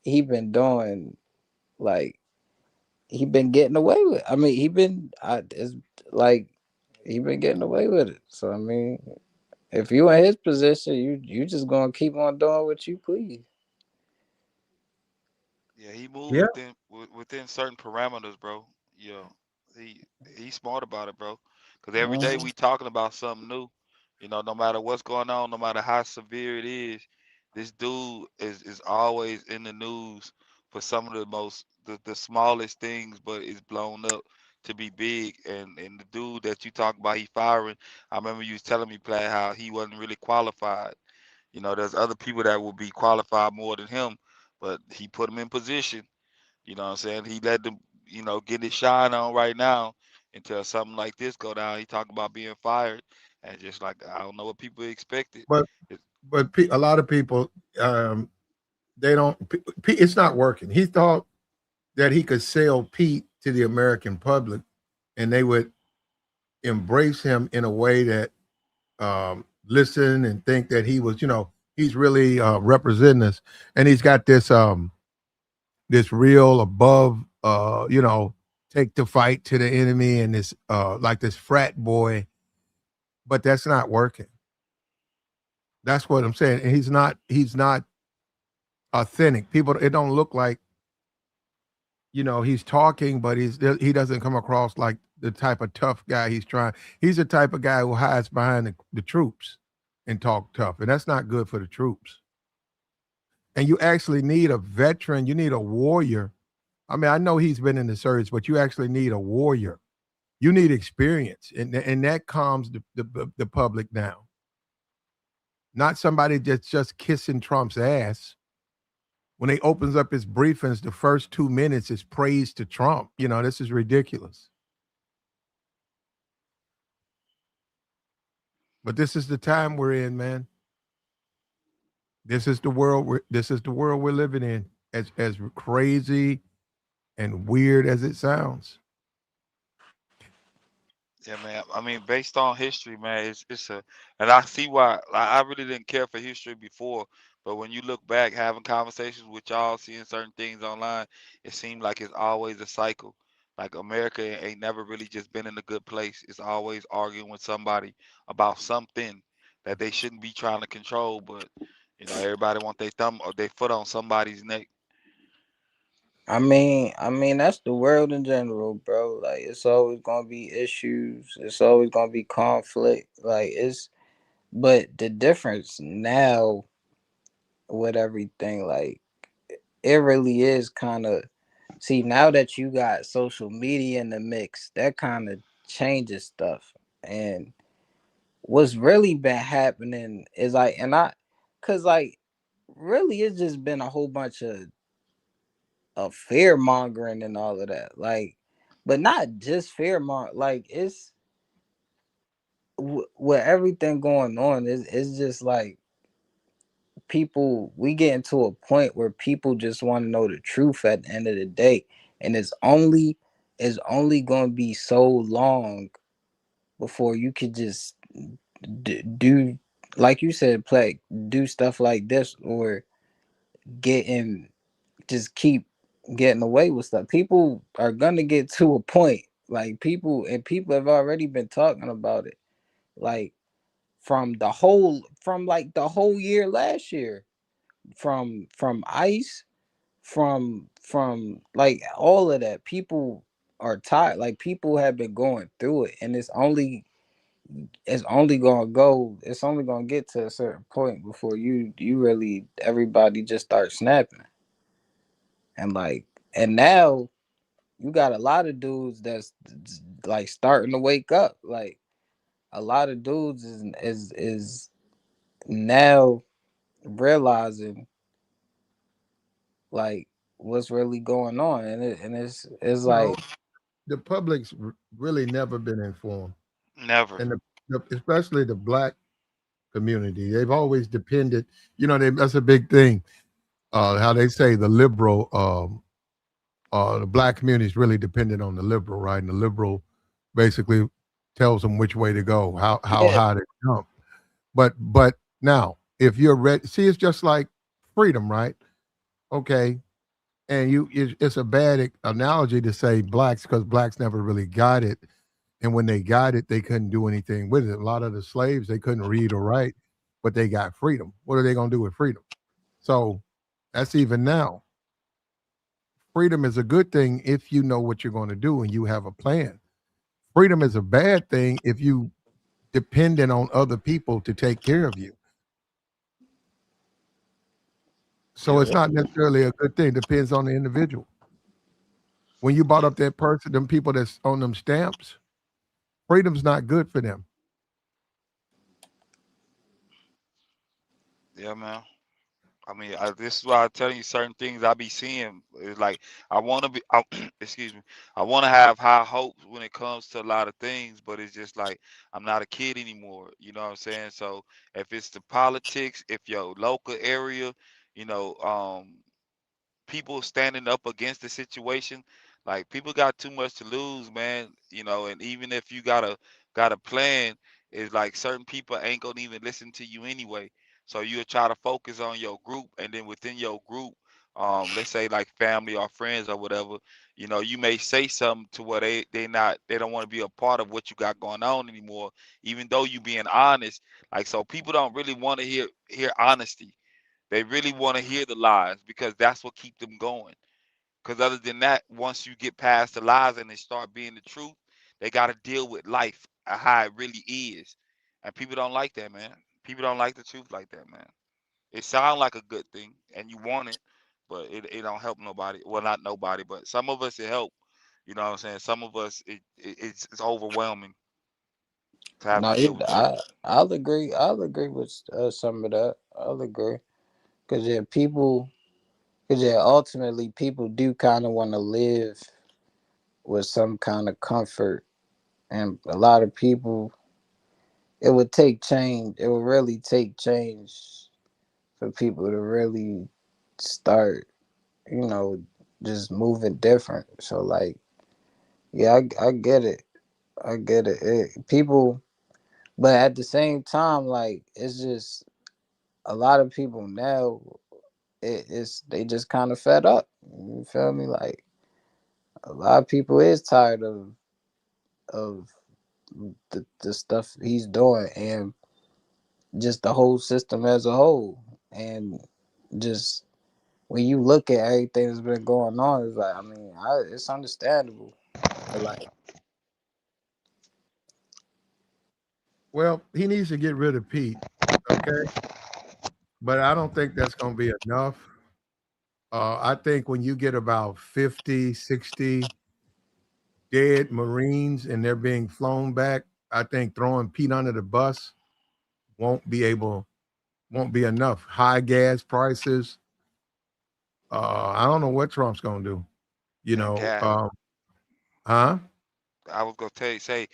he been doing like he been getting away with. I mean it's like he been getting away with it. So I mean, if you in his position, you just gonna keep on doing what you please. Yeah, he moved Yeah, within certain parameters, bro. Yeah, he he's smart about it, bro. Because every day Mhm. we talking about something new. No matter what's going on, no matter how severe it is, this dude is always in the news for some of the smallest things, but it's blown up to be big. And the dude that you talk about, he firing. I remember you was telling me, Platt, how he wasn't really qualified. There's other people that will be qualified more than him, but he put him in position. What I'm saying? He let them, get his shine on right now until something like this go down. He talked about being fired, and just like I don't know what people expected. but It, a lot of people, they don't. It's not working. He thought that he could sell Pete to the American public, and they would embrace him in a way that listen and think that he was, he's really representing us, and he's got this real above, take the fight to the enemy, and this like this frat boy, but that's not working. That's what I'm saying. And he's not authentic. People, it don't look like he's talking, but he doesn't come across like the type of tough guy he's trying. He's the type of guy who hides behind the troops and talk tough, and that's not good for the troops. And you actually need a veteran. You need a warrior. I mean, I know he's been in the service, but you actually need a warrior. You need experience, and that calms the public down. Not somebody that's just kissing Trump's ass. When he opens up his briefings, the first 2 minutes is praise to Trump. This is ridiculous. But this is the time we're in, man. This is the world we're living in. As crazy and weird as it sounds. yeah, man. I mean, based on history, man, and I see why. Like, I really didn't care for history before, but when you look back, having conversations with y'all, seeing certain things online, it seemed like it's always a cycle. Like America ain't never really just been in a good place. It's always arguing with somebody about something that they shouldn't be trying to control, but everybody want their thumb or their foot on somebody's neck. I mean that's the world in general, bro. Like it's always gonna be issues. It's always gonna be conflict. Like but the difference now with everything, like it really is kind of see now that you got social media in the mix, that kind of changes stuff. And what's really been happening is like, cause like really it's just been a whole bunch of fear mongering and all of that. Like, but not just fear like with everything going on, it's just like people, we get into a point where people just want to know the truth at the end of the day, and it's only going to be so long before you could just do, like you said, play, do stuff like this, or get in, just keep getting away with stuff. People are gonna get to a point, like people have already been talking about it, like from like the whole year last year, from ICE, from like all of that. People are tired. Like people have been going through it, and it's only gonna get to a certain point before you really, everybody just start snapping. And like, and now you got a lot of dudes that's like starting to wake up. Like a lot of dudes is now realizing like what's really going on, and it's No, like, the public's really never been informed, Never. and especially the black community, they've always depended. That's a big thing. How they say the liberal, the black community is really dependent on the liberal, right? And the liberal basically tells them which way to go, how yeah, high to jump. But now, if you're ready, see, it's just like freedom, right? Okay, and it's a bad analogy to say blacks because blacks never really got it, and when they got it, they couldn't do anything with it. A lot of the slaves they couldn't read or write, but they got freedom. What are they going to do with freedom? So that's even now. Freedom is a good thing if you know what you're going to do and you have a plan. Freedom is a bad thing if you dependent on other people to take care of you. So Yep. it's not necessarily a good thing. Depends on the individual. When you brought Yeah. up that person, them people that's on them stamps, freedom's not good for them. Yeah, man. I mean, this is why I'm telling you certain things I be seeing. It's like I want to be, excuse me, I want to have high hopes when it comes to a lot of things, but it's just like I'm not a kid anymore. You know what I'm saying? So if it's the politics, if your local area, you know, people standing up against the situation, like people got too much to lose, man. You know, and even if you got a plan, it's like certain people ain't gonna even listen to you anyway. So you'll try to focus on your group, and then within your group, let's say like family or friends or whatever, you know, you may say something to where they don't want to be a part of what you got going on anymore, even though you being honest. Like so, people don't really want to hear honesty. They really want to hear the lies because that's what keep them going. Because other than that, once you get past the lies and they start being the truth, they got to deal with life how it really is. And people don't like that, man. People don't like the truth like that, man. It sounds like a good thing and you want it, but it don't help nobody. Well, not nobody, but some of us it help. You know what I'm saying? Some of us it's overwhelming to have to no, deal with that. I'll agree with some of that. I'll agree, because yeah, ultimately people do kind of want to live with some kind of comfort, and a lot of people, it would take change. It would really take change for people to really start, you know, just moving different. So like, yeah, I get it. I get it. People, but at the same time, like it's just a lot of people now. It's they just kind of fed up. You feel me? Like a lot of people is tired of the stuff he's doing, and just the whole system as a whole. And just when you look at everything that's been going on, it's like, I mean, it's understandable. But like, Well, he needs to get rid of Pete. Okay, but I don't think that's going to be enough. I think when you get about 50, 60 dead Marines and they're being flown back, I think throwing Pete under the bus won't be able won't be enough. High gas prices. I don't know what Trump's going to do. You And know, gas. huh? I was gonna say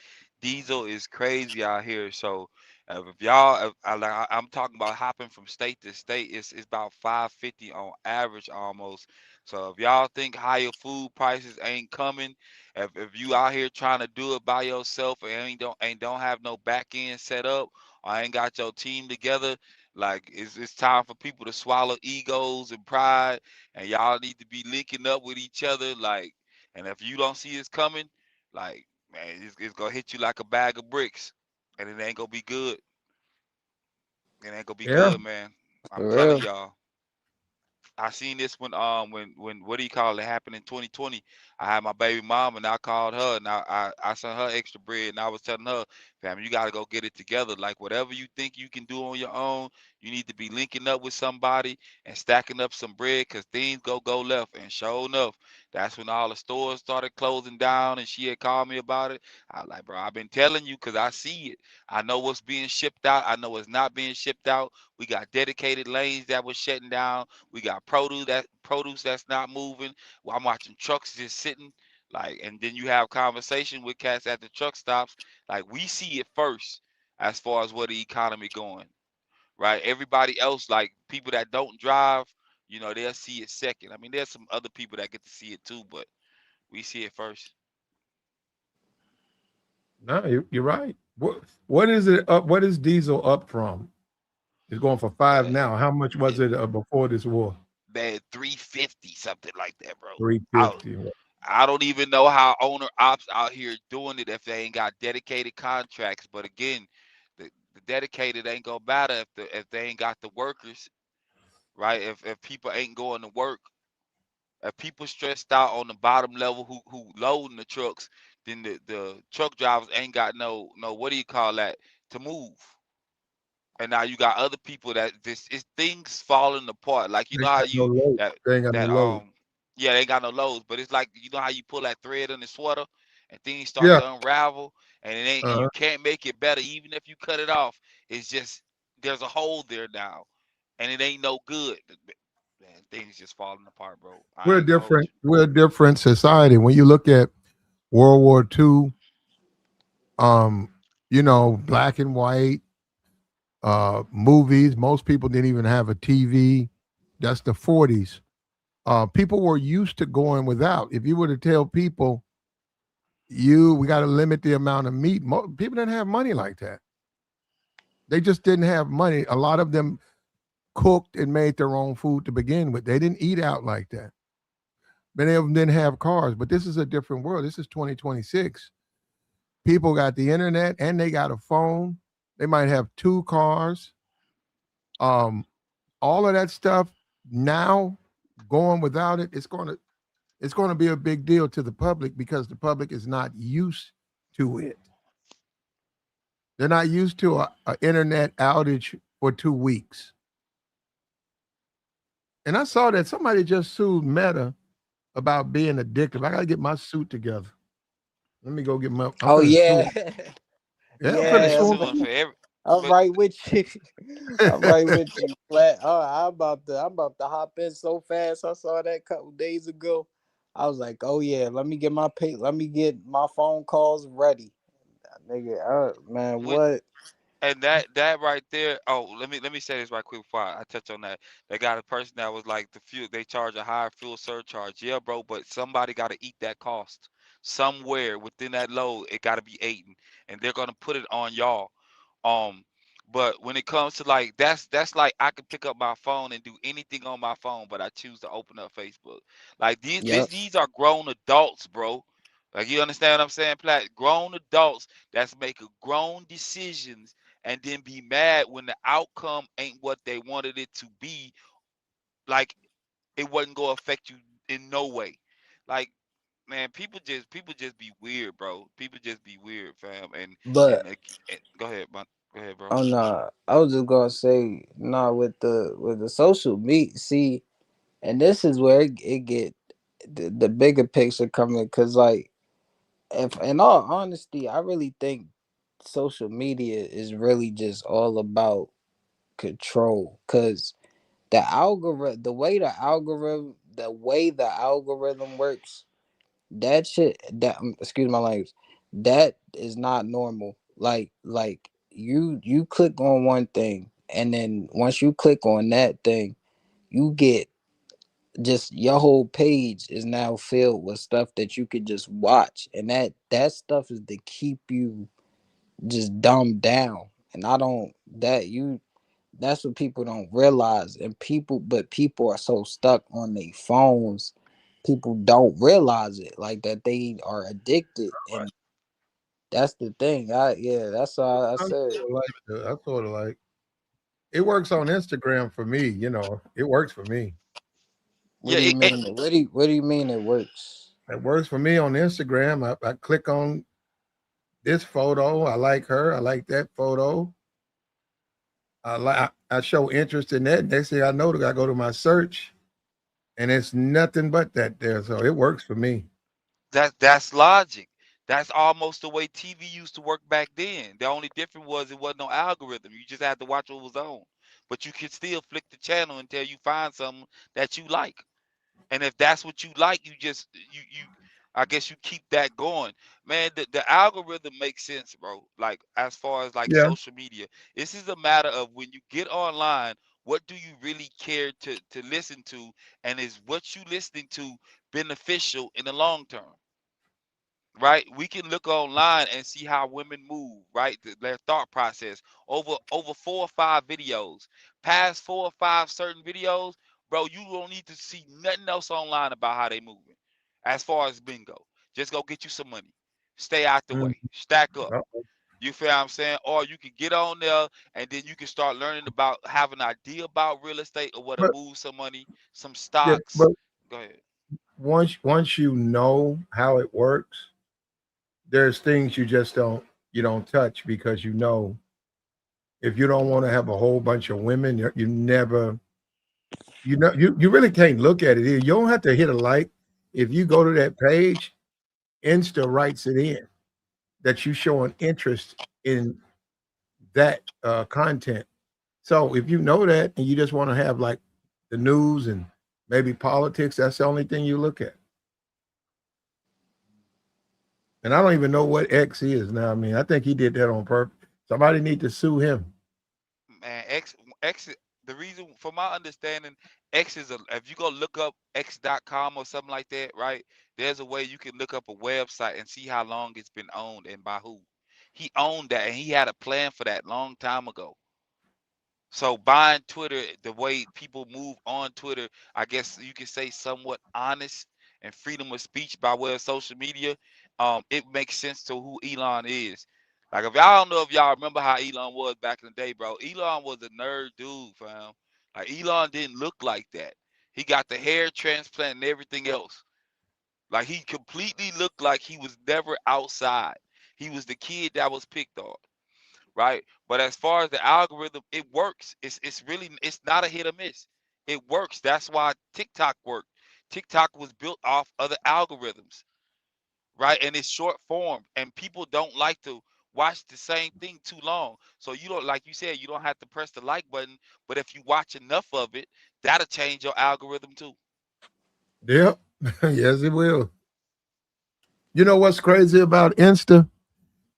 Diesel is crazy out here. So if y'all, I'm talking about hopping from state to state, it's about 550 on average almost. So if y'all think higher food prices ain't coming, if you out here trying to do it by yourself and ain't don't have no back end set up or ain't got your team together, like it's time for people to swallow egos and pride, and y'all need to be linking up with each other. Like, and if you don't see it's coming, like, man, it's gonna hit you like a bag of bricks, and it ain't gonna be good. It ain't gonna be Yeah. good, man. I'm For telling real. y'all. I seen this when what do you call it happened in 2020. I had my baby mom and I called her and I sent her extra bread and I was telling her, fam, you gotta go get it together. Like whatever you think you can do on your own, you need to be linking up with somebody and stacking up some bread because things go left. And sure enough, that's when all the stores started closing down and she had called me about it. I was like, bro, I've been telling you because I see it. I know what's being shipped out. I know what's not being shipped out. We got dedicated lanes that was shutting down. We got produce that's not moving. Well, I'm watching trucks just sitting. Like, and then you have conversation with cats at the truck stops. Like, we see it first as far as where the economy going, right? Everybody else, like people that don't drive, they'll see it second. I mean, there's some other people that get to see it too, but we see it first. No, you're right. What is it up? What is diesel up from? It's going for five Man, now. How much was it, it before this war? man, 350 something like that, bro. Three I fifty. I don't even know how owner ops out here doing it if they ain't got dedicated contracts. But again, the dedicated ain't gonna matter if they ain't got the workers, right? If people ain't going to work, if people stressed out on the bottom level who loading the trucks, then the truck drivers ain't got no what do you call that to move. And now you got other people that this is things falling apart. Like you They know how got no you load. that They ain't got no that load. yeah, they ain't got no loads, but it's like you know how you pull that thread in the sweater and things start Yeah. to unravel and it ain't and you Uh, can't make it better even if you cut it off. It's just there's a hole there now and it ain't no good. Man, things just falling apart, bro. I we're a ain't gonna hold different. you. We're a different society. When you look at World War II, um, black and white movies. Most people didn't even have a TV. That's the 40s. People were used to going without. If you were to tell people, we got to limit the amount of meat, people didn't have money like that. They just didn't have money. A lot of them cooked and made their own food to begin with. They didn't eat out like that. Many of them didn't have cars, but this is a different world. This is 2026. People got the internet and they got a phone. They might have two cars. Um, all of that stuff now going without it, it's going to be a big deal to the public because the public is not used to it. They're not used to a internet outage for 2 weeks. And I saw that somebody just sued Meta about being addictive. I got to get my suit together. Let me go get my. I'm Oh finna sue yeah. 'em. Yeah, I'm finna Man, they Yeah. sue 'em. suing for every I'm but right with you. I'm right with you, flat. I'm about to hop in so fast. I saw that a couple days ago. I was like, oh yeah, let me get my phone calls ready. Nigga, man, with what? and that right there. Oh, let me say this right quick before I touch on that. They got a person that was like the fuel. They charge a higher fuel surcharge. Yeah, bro, but somebody got to eat that cost somewhere within that load. It got to be eaten, and they're gonna put it on y'all. Um, but when it comes to like that's like I can pick up my phone and do anything on my phone, but I choose to open up Facebook. Like Yep. these are grown adults, bro. Like you understand what I'm saying, Plat? Grown adults that's making grown decisions and then be mad when the outcome ain't what they wanted it to be. Like it wasn't gonna affect you in no way. Like man, people just be weird, bro. People just be weird, fam. But And go ahead, man. Go ahead, bro. oh no, I was just gonna say no with the social media. See, and this is where it get the bigger picture coming because like if in all honesty, I really think social media is really just all about control because the way the algorithm works, that shit that excuse my language, That is not normal. Like you click on one thing, and then once you click on that thing, you get just your whole page is now filled with stuff that you could just watch, and that stuff is to keep you just dumbed down. And I don't that you that's what people don't realize. And people are so stuck on their phones, people don't realize it, like that they are addicted. And that's the thing. That's all I I said. sort of like I sort of like it works on Instagram for me. It works for me. What Yeah, do you mean? What do you mean it works? It works for me on Instagram. I click on this photo. I like her. I like that photo. I show interest in that. Next thing I know, I go to my search, and it's nothing but that there. So it works for me. that's logic. That's almost the way TV used to work back then. The only difference was it wasn't no algorithm. You just had to watch what was on. But you could still flick the channel until you find something that you like. And if that's what you like, you just you I guess you keep that going. Man, the algorithm makes sense, bro. Like as far as like Yeah. social media. This is a matter of when you get online, what do you really care to listen to, and is what you listening to beneficial in the long term? Right, we can look online and see how women move, right, their thought process over 4 or 5 videos. Past 4 or 5 certain videos, bro, you don't need to see nothing else online about how they moving. As far as bingo, just go get you some money, stay out the Mhm. way, stack up. Uh, You feel what I'm saying? Or you can get on there and then you can start learning about, have an idea about real estate or where to But move some money, some yeah, stocks. but Go ahead. once you know how it works, there's things you don't touch because if you don't want to have a whole bunch of women, you never you really can't look at it here. You don't have to hit a like. If you go to that page, Insta writes it in that you show an interest in that content. So if you know that and you just want to have like the news and maybe politics, that's the only thing you look at. And I don't even know what X is now. I mean, I think he did that on purpose. Somebody need to sue him. Man, X the reason for my understanding, X is a, if you go look up X.com or something like that, right? There's a way you can look up a website and see how long it's been owned and by who. He owned that and he had a plan for that long time ago. So buying Twitter, the way people move on Twitter, I guess you could say somewhat honest and freedom of speech by way of social media. It makes sense to who Elon is. Like if y'all don't know if y'all remember how Elon was back in the day, bro. Elon was a nerd dude, fam. Like Elon didn't look like that. He got the hair transplant and everything else. Like he completely looked like he was never outside. He was the kid that was picked on, right? But as far as the algorithm, it works. It's really, it's not a hit or miss. It works. That's why TikTok worked. TikTok was built off other algorithms, right? And it's short form, and people don't like to watch the same thing too long. So you don't, like you said, you don't have to press the like button, but if you watch enough of it, that'll change your algorithm too. Yep. Yes, it will. You know what's crazy about Insta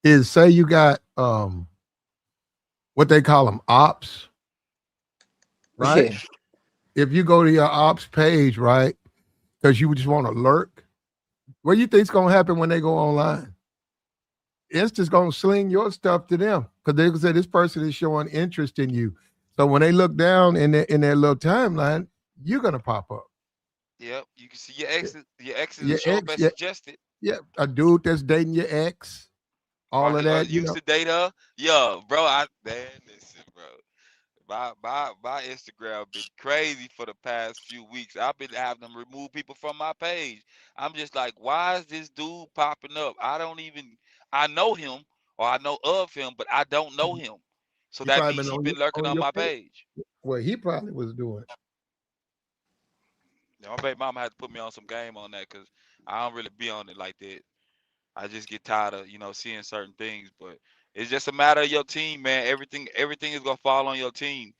is say you got what they call them ops, right? Yeah. If you go to your ops page, right, because you just want to lurk, what do you think's gonna happen when they go online? Insta's gonna sling your stuff to them because they gonna say this person is showing interest in you. So when they look down in their little timeline, you're gonna pop up. Yep, you can see your exes will Your show up ex, as yeah, suggested. yeah, a dude that's dating your ex, Or, all of or that, used to date her. Yeah, bro. I man, listen, bro. My Instagram been crazy for the past few weeks. I've been having them remove people from my page. I'm just like, why is this dude popping up? I don't even, I know him or I know of him, but I don't know him. So He that probably means been he on been lurking on on your my page. page. Well, he probably was doing. Now, my baby mama had to put me on some game on that because I don't really be on it like that. I just get tired of, seeing certain things. But it's just a matter of your team, man. Everything is gonna fall on your team.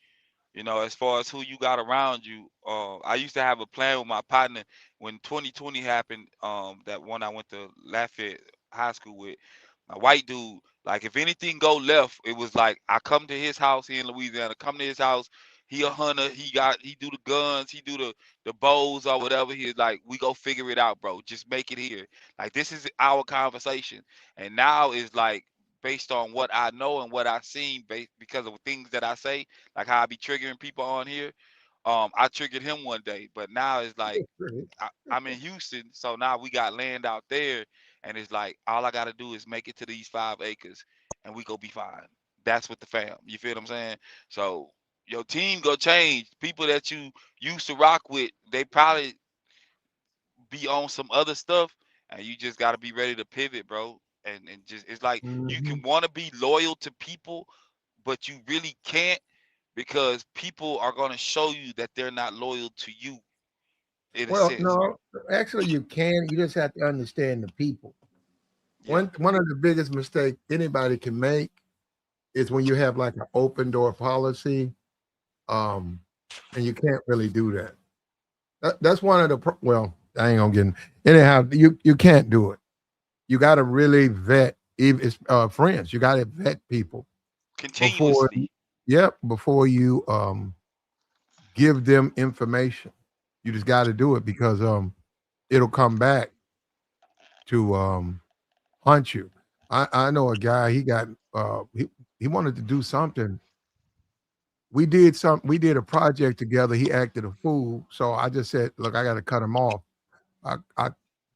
As far as who you got around you. I used to have a plan with my partner when 2020 happened. That one I went to Lafayette high school with, a white dude. Like if anything go left, it was like I come to his house here in Louisiana. Come to his house. He a hunter. He do the guns. He do the bows or whatever. He's like, we go figure it out, bro. Just make it here. Like this is our conversation. And now is like based on what I know and what I've seen, because of things that I say, like how I be triggering people on here. I triggered him one day, but now it's like I'm in Houston, so now we got land out there, and it's like all I gotta do is make it to these 5 acres, and we go be fine. That's what the fam. You feel what I'm saying? So your team go change. People that you used to rock with, they probably be on some other stuff, and you just gotta be ready to pivot, bro. And just it's like you Mm-hmm. can want to be loyal to people, but you really can't because people are gonna show you that they're not loyal to you in a Well, sense. no, actually, you can. You just have to understand the people. Yeah. One of the biggest mistakes anybody can make is when you have like an open door policy, um, and you can't really do that. That's one of the well, I ain't gonna get anyhow. You can't do it. You got to really vet even friends. You got to vet people before. Continuously. Yep, before you give them information. You just got to do it because it'll come back to haunt you. I know a guy. He got he wanted to do something. We did a project together. He acted a fool, so I just said, "Look, I got to cut him off." I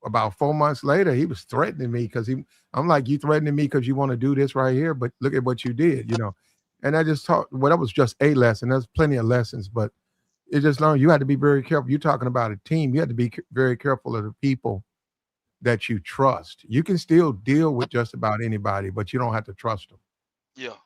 about 4 months later, he was threatening me because I'm like, "You threatening me because you want to do this right here, but look at what you did," you know. And I just taught. Well, that was just a lesson. There's plenty of lessons, but it just learned you had to be very careful. You're talking about a team. You had to be very careful of the people that you trust. You can still deal with just about anybody, but you don't have to trust them. Yeah.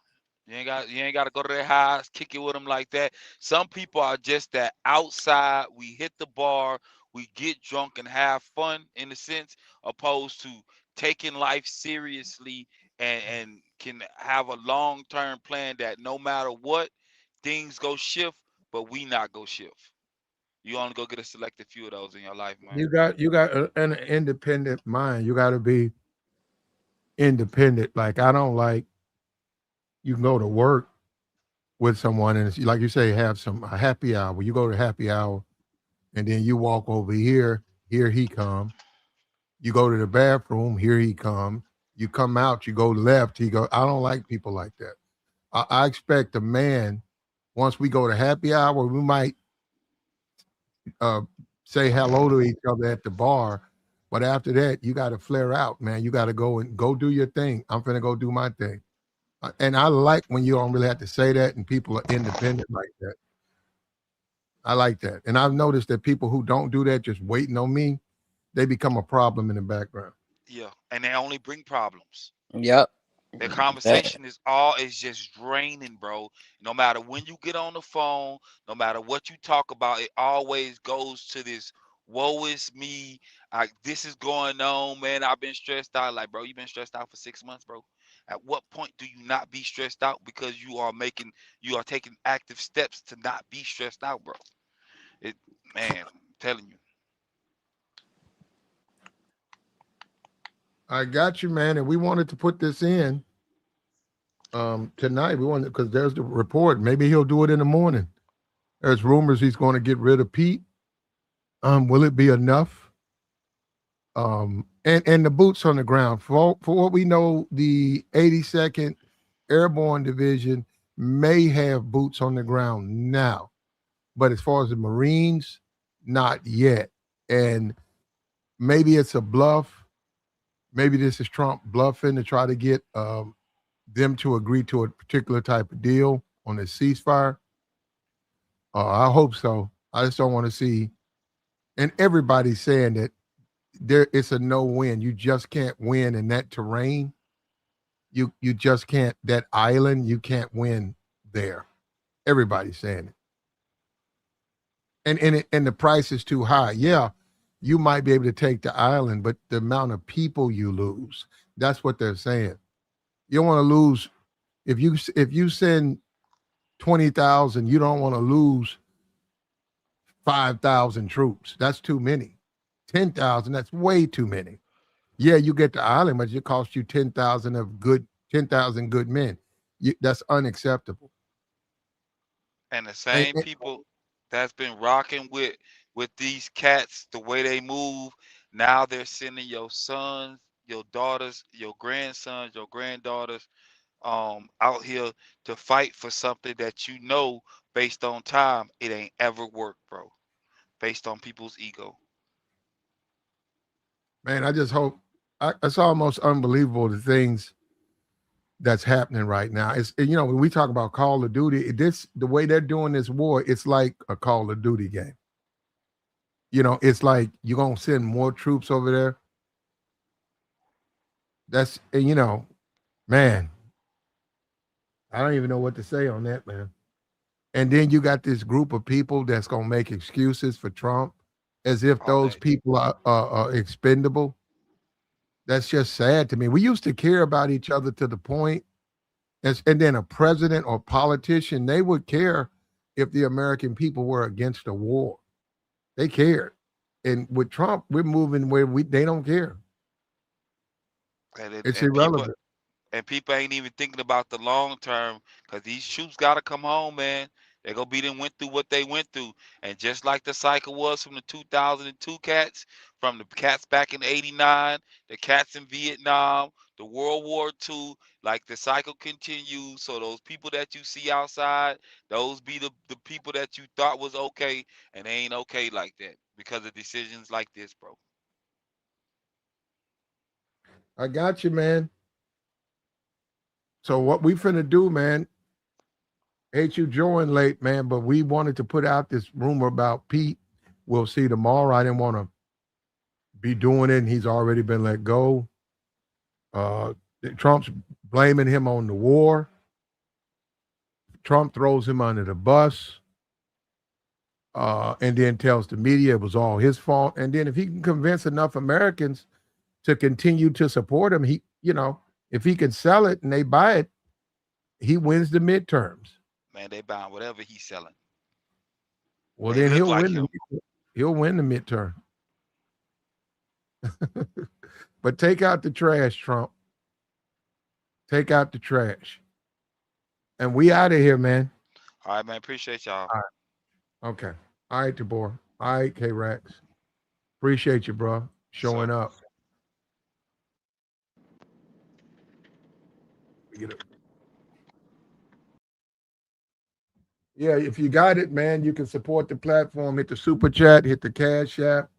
You ain't got to go to their house, kick it with them like that. Some people are just that outside. We hit the bar, we get drunk and have fun in a sense, opposed to taking life seriously and can have a long term plan that no matter what, things go shift, but we not go shift. You only go get a selected few of those in your life, man. You got an independent mind. You got to be independent. Like I don't like you can go to work with someone and it's, like you say have some a happy hour. You go to happy hour and then you walk over here. Here he come. You go to the bathroom. Here he come. You come out. You go left. He go. I don't like people like that. I expect a man. Once we go to happy hour, we might uh, say hello to each other at the bar. But after that, you got to flare out, man. You got to go and go do your thing. I'm finna go do my thing. And I like when you don't really have to say that and people are independent like that. I like that. And I've noticed that people who don't do that, just waiting on me, they become a problem in the background. Yeah, and they only bring problems. Yep. The That, conversation is just draining, bro. No matter when you get on the phone, no matter what you talk about, it always goes to this woe is me. This is going on, man. I've been stressed out. Like, bro, you've been stressed out for 6 months, bro. At what point do you not be stressed out because you are taking active steps to not be stressed out, bro? It, man, I'm telling you. I got you, man. And we wanted to put this in tonight. We wanted because there's the report. Maybe he'll do it in the morning. There's rumors he's going to get rid of Pete. Will it be enough? And the boots on the ground. For what we know, the 82nd Airborne Division may have boots on the ground now, but as far as the Marines, not yet. And maybe it's a bluff. Maybe this is Trump bluffing to try to get them to agree to a particular type of deal on a ceasefire. I hope so. I just don't want to see. And everybody's saying that there it's a no win. You just can't win in that terrain. You just can't that island. You can't win there. Everybody's saying it, and the price is too high. Yeah, you might be able to take the island, but the amount of people you lose. That's what they're saying. You don't want to lose if you send 20,000. You don't want to lose 5,000 troops. That's too many. 10,000. That's way too many. Yeah, you get the island, but it costs you 10,000 good men. That's unacceptable. And the And, same people that's been rocking with these cats, the way they move, now they're sending your sons, your daughters, your grandsons, your granddaughters out here to fight for something that you know based on time it ain't ever worked, bro. Based on people's ego. man, I just hope it's almost unbelievable the things that's happening right now. When we talk about Call of Duty, the way they're doing this war, it's like a Call of Duty game. It's like you're gonna send more troops over there. Man, I don't even know what to say on that, man. And then you got this group of people that's gonna make excuses for Trump as if All those day. people are expendable. That's just sad to me. We used to care about each other to the point, and then a president or politician, they would care if the American people were against a war. They cared. And with Trump, we're moving where they don't care. And It's and people irrelevant. and people ain't even thinking about the long term because these troops got to come home, man. They're gonna be them went through what they went through, and just like the cycle was from the 2002 cats, from the cats back in '89, the cats in Vietnam, the World War II, like the cycle continues. So those people that you see outside, those be the people that you thought was okay, and they ain't okay like that because of decisions like this, bro. I got you, man. So what we finna do, man, hate you joined late, man, but we wanted to put out this rumor about Pete. We'll see tomorrow. I didn't want to be doing it, and he's already been let go. Uh, Trump's blaming him on the war. Trump throws him under the bus, and then tells the media it was all his fault. And then if he can convince enough Americans to continue to support him, if he can sell it and they buy it, he wins the midterms. Man, they buying whatever he's selling. Well, They then look like him. he'll win the midterm. But take out the trash, Trump. Take out the trash. And we out of here, man. All right, man. Appreciate y'all. All right. Okay. All right, Tabor. All right, K-Rex. Appreciate you, bro. Showing So. up. Yeah, if you got it, man, you can support the platform. Hit the super chat, hit the cash app.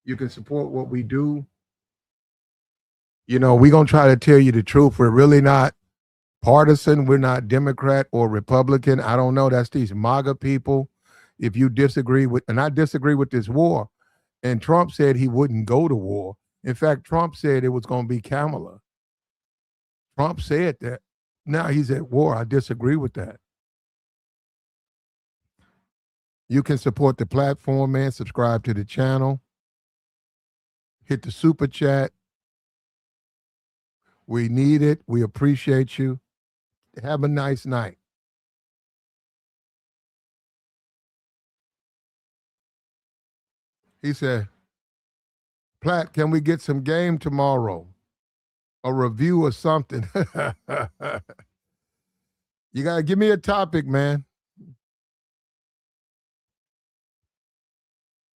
You can support what we do. We're going to try to tell you the truth. We're really not partisan. We're not Democrat or Republican. I don't know. That's these MAGA people. If you disagree with, and I disagree with this war, and Trump said he wouldn't go to war. In fact, Trump said it was going to be Kamala. Trump said that. Now he's at war. I disagree with that. You can support the platform, man. Subscribe to the channel. Hit the super chat. We need it. We appreciate you. Have a nice night. He said, Platt, can we get some game tomorrow? A review or something. You got to give me a topic, man.